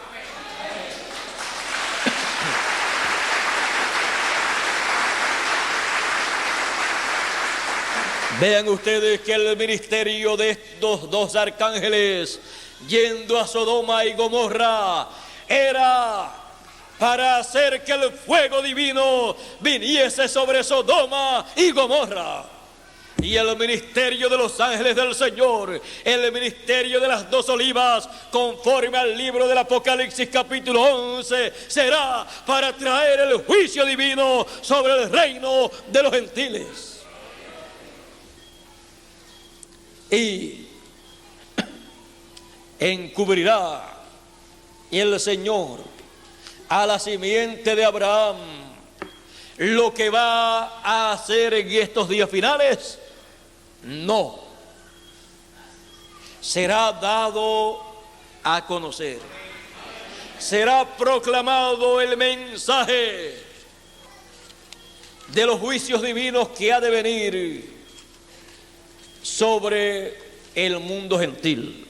Vean ustedes que el ministerio de estos dos arcángeles yendo a Sodoma y Gomorra era para hacer que el fuego divino viniese sobre Sodoma y Gomorra. Y el ministerio de los ángeles del Señor, el ministerio de las dos olivas, conforme al libro del Apocalipsis capítulo 11, será para traer el juicio divino sobre el reino de los gentiles. Y encubrirá el Señor a la simiente de Abraham lo que va a hacer en estos días finales. No, será dado a conocer, será proclamado el mensaje de los juicios divinos que ha de venir sobre el mundo gentil.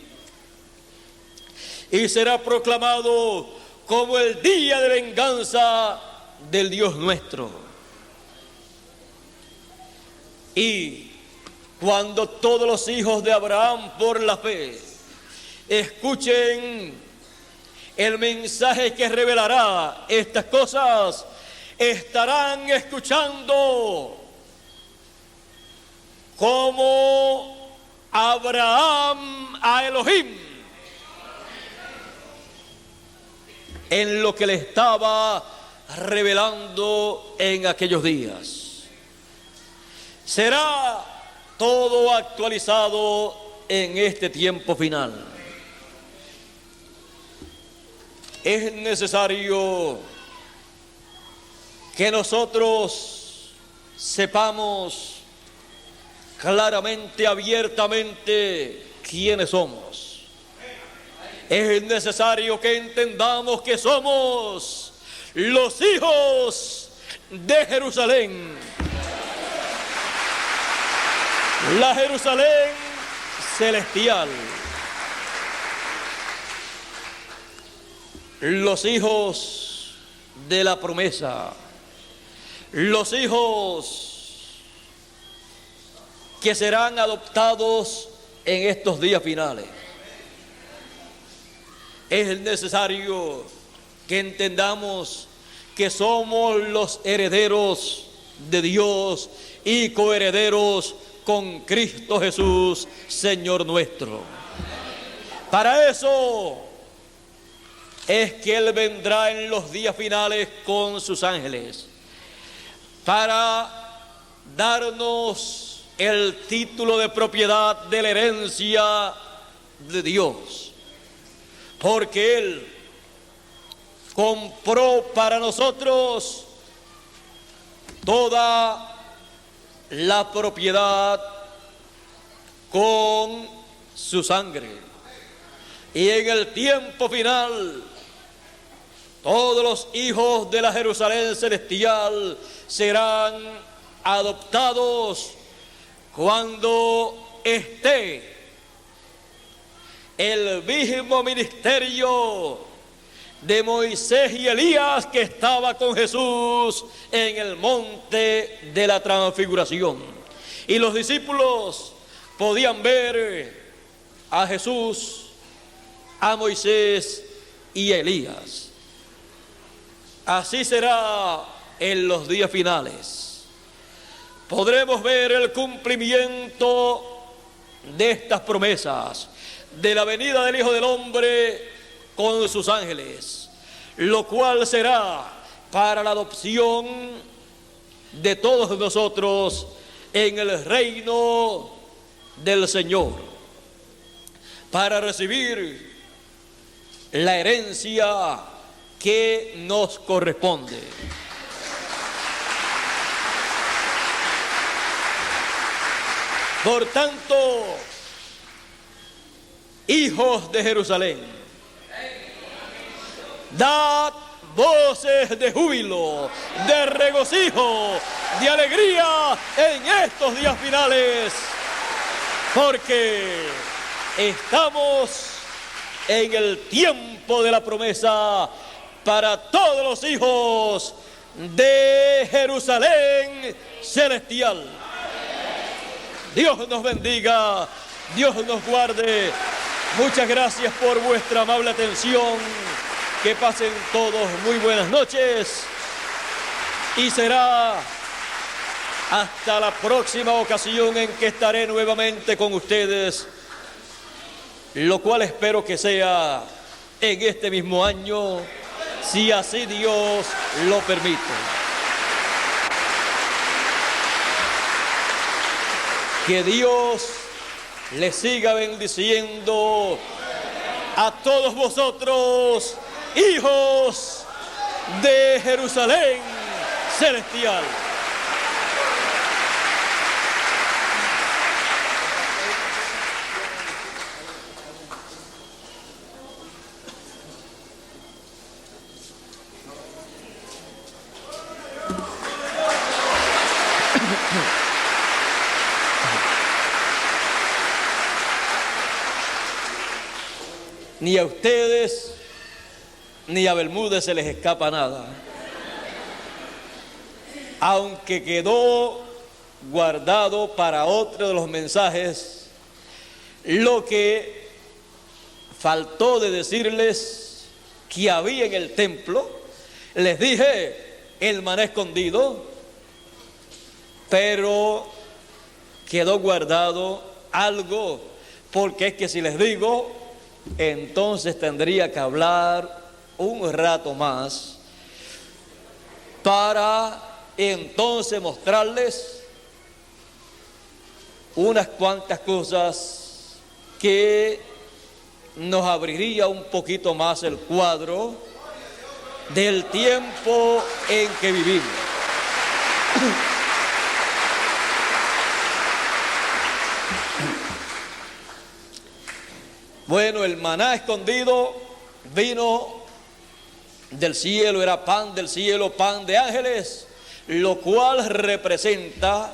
Y será proclamado como el día de venganza del Dios nuestro. Y cuando todos los hijos de Abraham por la fe escuchen el mensaje que revelará estas cosas, estarán escuchando como Abraham a Elohim en lo que le estaba revelando en aquellos días. Será todo actualizado en este tiempo final. Es necesario que nosotros sepamos claramente, abiertamente, quiénes somos. Es necesario que entendamos que somos los hijos de Jerusalén. La Jerusalén celestial. Los hijos de la promesa. Los hijos que serán adoptados en estos días finales. Es necesario que entendamos que somos los herederos de Dios y coherederos con Cristo Jesús, Señor nuestro. Para eso es que Él vendrá en los días finales con sus ángeles, para darnos el título de propiedad de la herencia de Dios, porque Él compró para nosotros toda la propiedad con su sangre. Y en el tiempo final, todos los hijos de la Jerusalén celestial serán adoptados cuando esté el mismo ministerio de Moisés y Elías que estaba con Jesús en el monte de la transfiguración. Y los discípulos podían ver a Jesús, a Moisés y a Elías. Así será en los días finales. Podremos ver el cumplimiento de estas promesas, de la venida del Hijo del Hombre con sus ángeles, lo cual será para la adopción de todos nosotros en el reino del Señor, para recibir la herencia que nos corresponde. Por tanto, hijos de Jerusalén, dad voces de júbilo, de regocijo, de alegría en estos días finales, porque estamos en el tiempo de la promesa para todos los hijos de Jerusalén celestial. Dios nos bendiga, Dios nos guarde. Muchas gracias por vuestra amable atención. Que pasen todos muy buenas noches y será hasta la próxima ocasión en que estaré nuevamente con ustedes, lo cual espero que sea en este mismo año, si así Dios lo permite. Que Dios les siga bendiciendo a todos vosotros, hijos de Jerusalén celestial. Ni a ustedes ni a Bermúdez se les escapa nada. Aunque quedó guardado para otro de los mensajes, lo que faltó de decirles que había en el templo, les dije el maná escondido, pero quedó guardado algo, porque es que si les digo, entonces tendría que hablar un rato más para entonces mostrarles unas cuantas cosas que nos abriría un poquito más el cuadro del tiempo en que vivimos. Bueno, el maná escondido vino del cielo, era pan del cielo, pan de ángeles, lo cual representa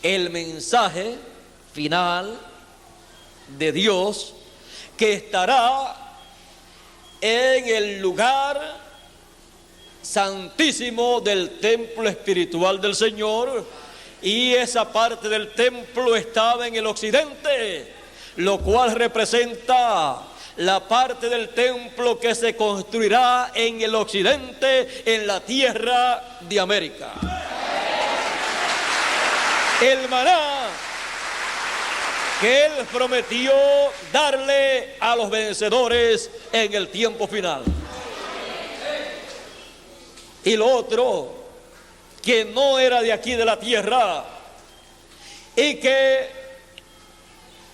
el mensaje final de Dios que estará en el lugar santísimo del templo espiritual del Señor, y esa parte del templo estaba en el occidente, lo cual representa la parte del templo que se construirá en el occidente, en la tierra de América. El maná que Él prometió darle a los vencedores en el tiempo final. Y lo otro, que no era de aquí de la tierra y que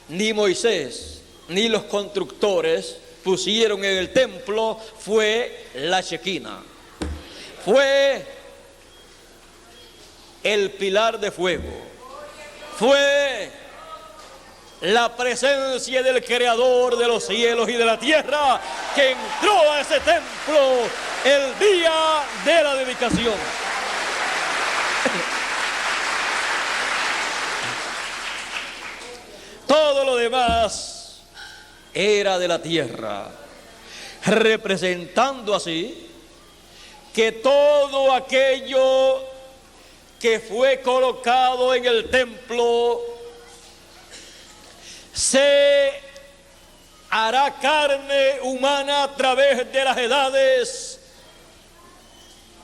ni Moisés ni los constructores pusieron en el templo, fue la Shequina. Fue el pilar de fuego. Fue la presencia del Creador de los cielos y de la tierra que entró a ese templo el día de la dedicación. Todo lo demás era de la tierra, representando así que todo aquello que fue colocado en el templo se hará carne humana a través de las edades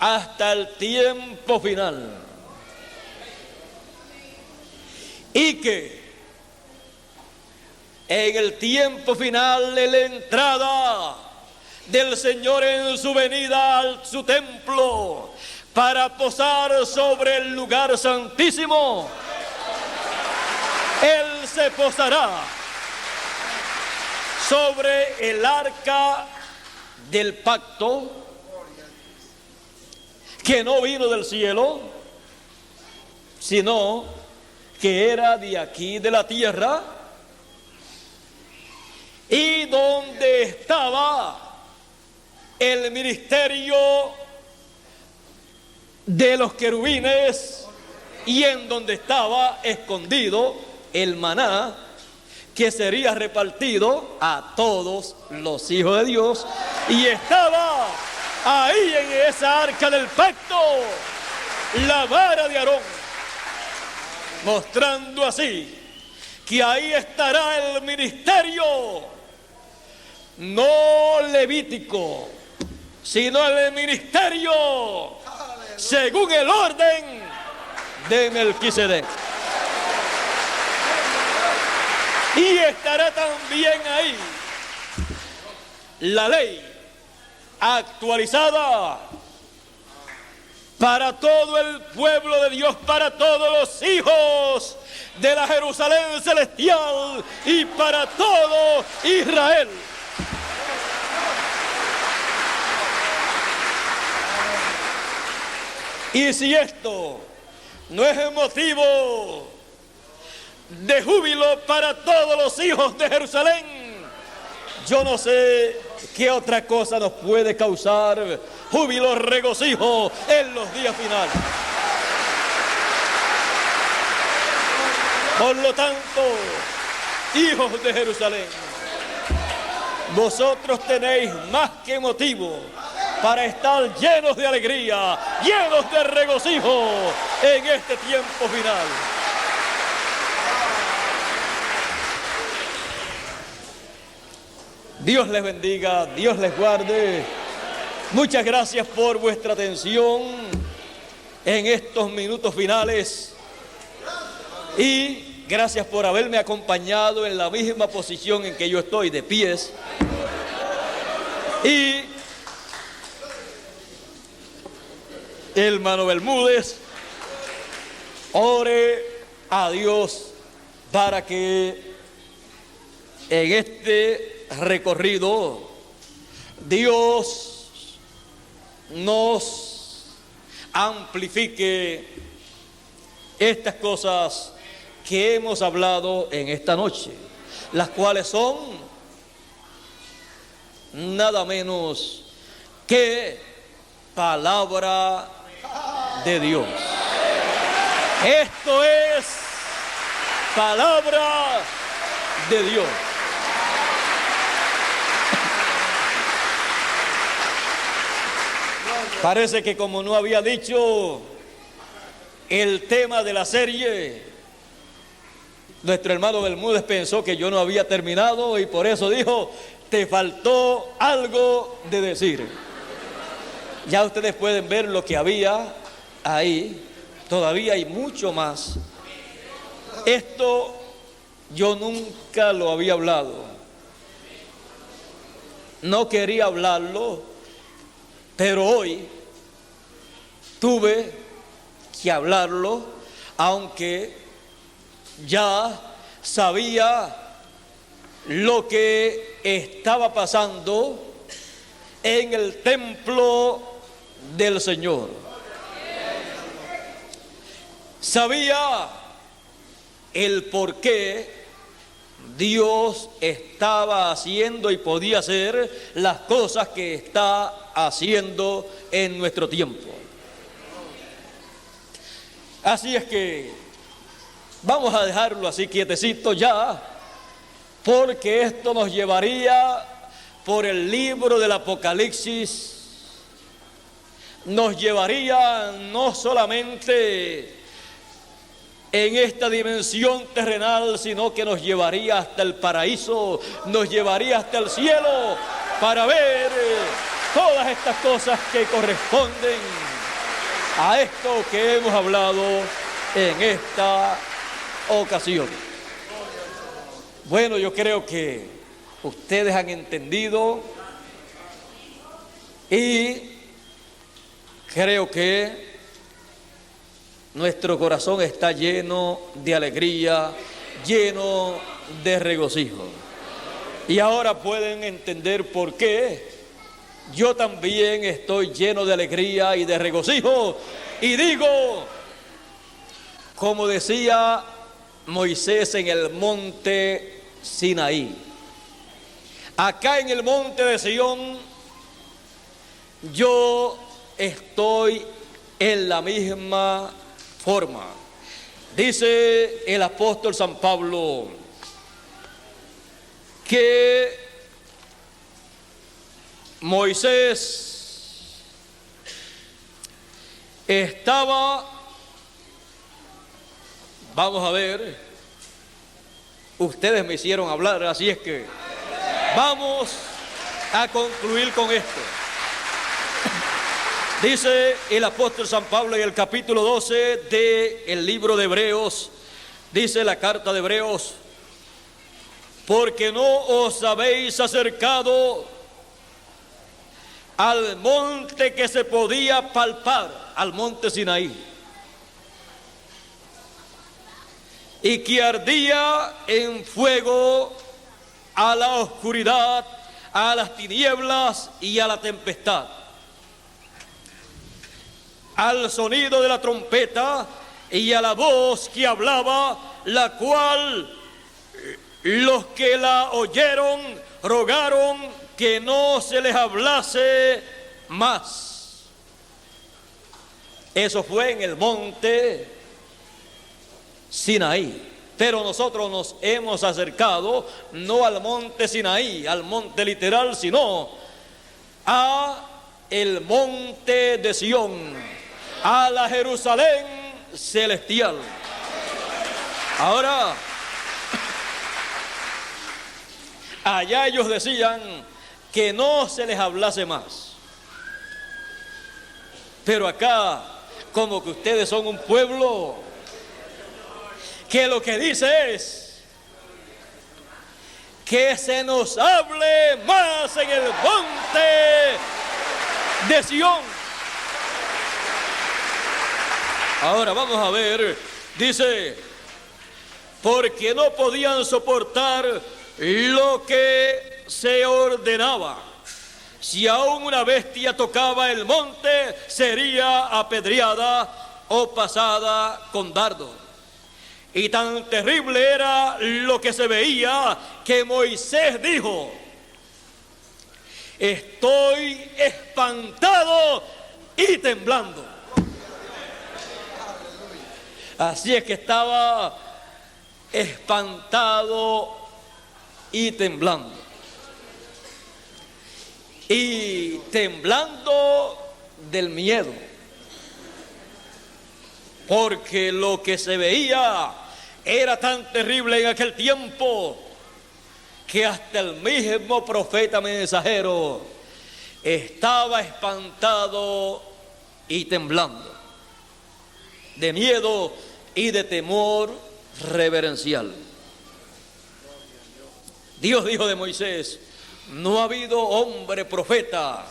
hasta el tiempo final. Y que en el tiempo final de la entrada del Señor en su venida a su templo para posar sobre el lugar santísimo, Él se posará sobre el arca del pacto, que no vino del cielo, sino que era de aquí de la tierra, y donde estaba el ministerio de los querubines, y en donde estaba escondido el maná que sería repartido a todos los hijos de Dios, y estaba ahí en esa arca del pacto la vara de Aarón, mostrando así que ahí estará el ministerio no levítico, sino el ministerio según el orden de Melquisedec. Y estará también ahí la ley actualizada para todo el pueblo de Dios, para todos los hijos de la Jerusalén celestial y para todo Israel. Y si esto no es motivo de júbilo para todos los hijos de Jerusalén, yo no sé qué otra cosa nos puede causar júbilo, regocijo en los días finales. Por lo tanto, hijos de Jerusalén, vosotros tenéis más que motivo para estar llenos de alegría, llenos de regocijo en este tiempo final. Dios les bendiga, Dios les guarde. Muchas gracias por vuestra atención en estos minutos finales y gracias por haberme acompañado en la misma posición en que yo estoy, de pies. Y el hermano Bermúdez ore a Dios para que en este recorrido Dios nos amplifique estas cosas que hemos hablado en esta noche, las cuales son nada menos que palabra de Dios. Esto es palabra de Dios. Parece que como no había dicho el tema de la serie, nuestro hermano Bermúdez pensó que yo no había terminado y por eso dijo, te faltó algo de decir. Ya ustedes pueden ver lo que había ahí, todavía hay mucho más. Esto yo nunca lo había hablado. No quería hablarlo, pero hoy tuve que hablarlo, aunque ya sabía lo que estaba pasando en el templo del Señor. Sabía el por qué Dios estaba haciendo y podía hacer las cosas que está haciendo en nuestro tiempo. Así es que vamos a dejarlo así quietecito ya, porque esto nos llevaría por el libro del Apocalipsis, nos llevaría no solamente en esta dimensión terrenal, sino que nos llevaría hasta el paraíso, nos llevaría hasta el cielo para ver todas estas cosas que corresponden a esto que hemos hablado en esta ocasión. Bueno, yo creo que ustedes han entendido y creo que nuestro corazón está lleno de alegría, lleno de regocijo. Y ahora pueden entender por qué yo también estoy lleno de alegría y de regocijo. Y digo, como decía Moisés en el monte Sinaí, acá en el monte de Sión, yo estoy en la misma forma. Dice el apóstol San Pablo que Moisés estaba, vamos a ver, ustedes me hicieron hablar, así es que vamos a concluir con esto. Dice el apóstol San Pablo en el capítulo 12 del libro de Hebreos, dice la carta de Hebreos, porque no os habéis acercado al monte que se podía palpar, al monte Sinaí, y que ardía en fuego, a la oscuridad, a las tinieblas y a la tempestad, al sonido de la trompeta y a la voz que hablaba, la cual los que la oyeron rogaron que no se les hablase más. Eso fue en el monte Sinaí. Pero nosotros nos hemos acercado no al monte Sinaí, al monte literal, sino a el monte de Sión, a la Jerusalén celestial. Ahora, allá ellos decían que no se les hablase más. Pero acá, como que ustedes son un pueblo que lo que dice es que se nos hable más en el monte de Sión. Ahora vamos a ver, dice, porque no podían soportar lo que se ordenaba. Si aún una bestia tocaba el monte, sería apedreada o pasada con dardo. Y tan terrible era lo que se veía que Moisés dijo: estoy espantado y temblando. Así es que estaba espantado y temblando. Y temblando del miedo, porque lo que se veía era tan terrible en aquel tiempo que hasta el mismo profeta mensajero estaba espantado y temblando, de miedo y de temor reverencial. Dios dijo de Moisés: no ha habido hombre profeta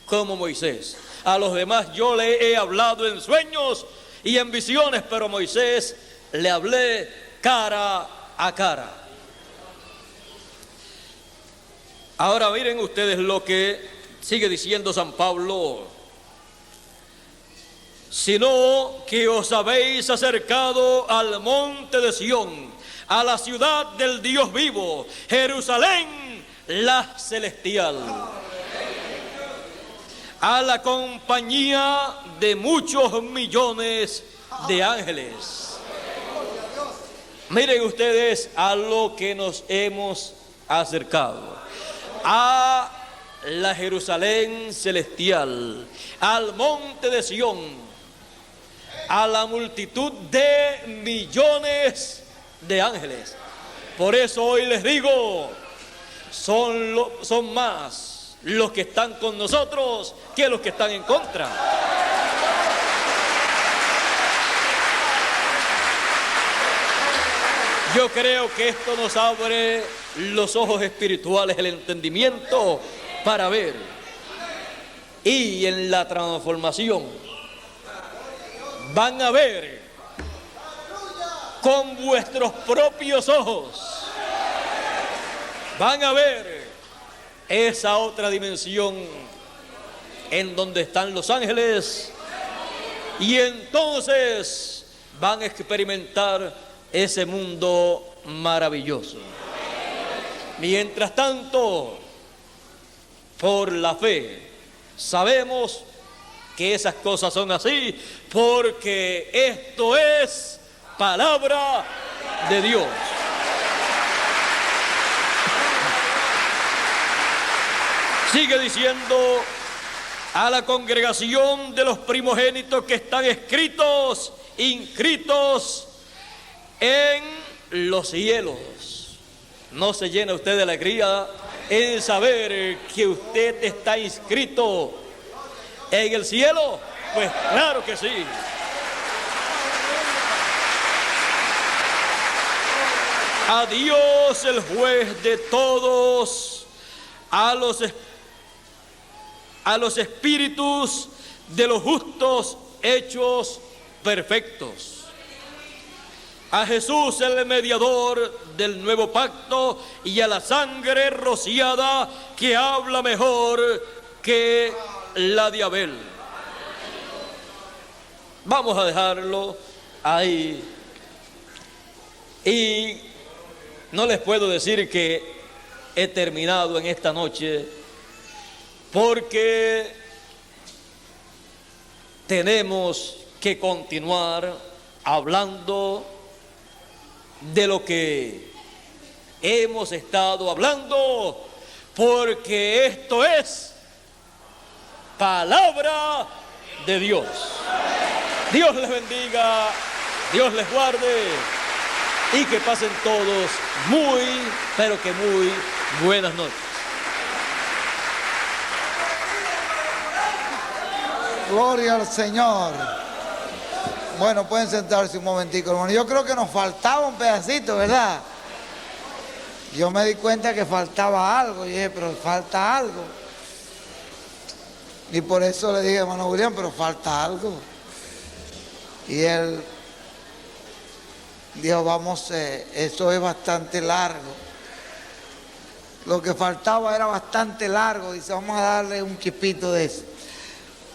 como Moisés. A los demás yo le he hablado en sueños y en visiones, pero Moisés le hablé cara a cara. Ahora miren ustedes lo que sigue diciendo San Pablo: sino que os habéis acercado al monte de Sión, a la ciudad del Dios vivo, Jerusalén la celestial, a la compañía de muchos millones de ángeles. Miren ustedes a lo que nos hemos acercado: a la Jerusalén celestial, al monte de Sión, a la multitud de millones de ángeles. Por eso hoy les digo, son más los que están con nosotros que los que están en contra. Yo creo que esto nos abre los ojos espirituales, el entendimiento para ver. Y en la transformación van a ver con vuestros propios ojos, van a ver esa otra dimensión en donde están los ángeles, y entonces van a experimentar ese mundo maravilloso. Mientras tanto, por la fe, sabemos que esas cosas son así, porque esto es palabra de Dios. Sigue diciendo: a la congregación de los primogénitos que están inscritos en los cielos. ¿No se llena usted de alegría en saber que usted está inscrito en el cielo? Pues claro que sí. A Dios, el juez de todos, a los espíritus de los justos hechos perfectos, a Jesús, el mediador del nuevo pacto, y a la sangre rociada que habla mejor que la de Abel. Vamos a dejarlo ahí. Y no les puedo decir que he terminado en esta noche, porque tenemos que continuar hablando de lo que hemos estado hablando, porque esto es palabra de Dios. Dios les bendiga, Dios les guarde y que pasen todos muy, pero que muy buenas noches. Gloria al Señor. Bueno, pueden sentarse un momentico, hermano. Yo creo que nos faltaba un pedacito, ¿verdad? Yo me di cuenta que faltaba algo. Y dije, pero falta algo. Y por eso le dije, hermano William, pero falta algo. Y él dijo, vamos, eso es bastante largo. Lo que faltaba era bastante largo. Dice, vamos a darle un chispito de eso.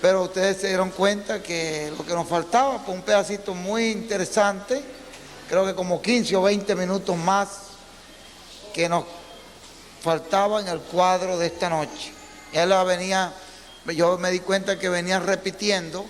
Pero ustedes se dieron cuenta que lo que nos faltaba fue un pedacito muy interesante, creo que como 15 o 20 minutos más que nos faltaba en el cuadro de esta noche. Él venía, yo me di cuenta que venía repitiendo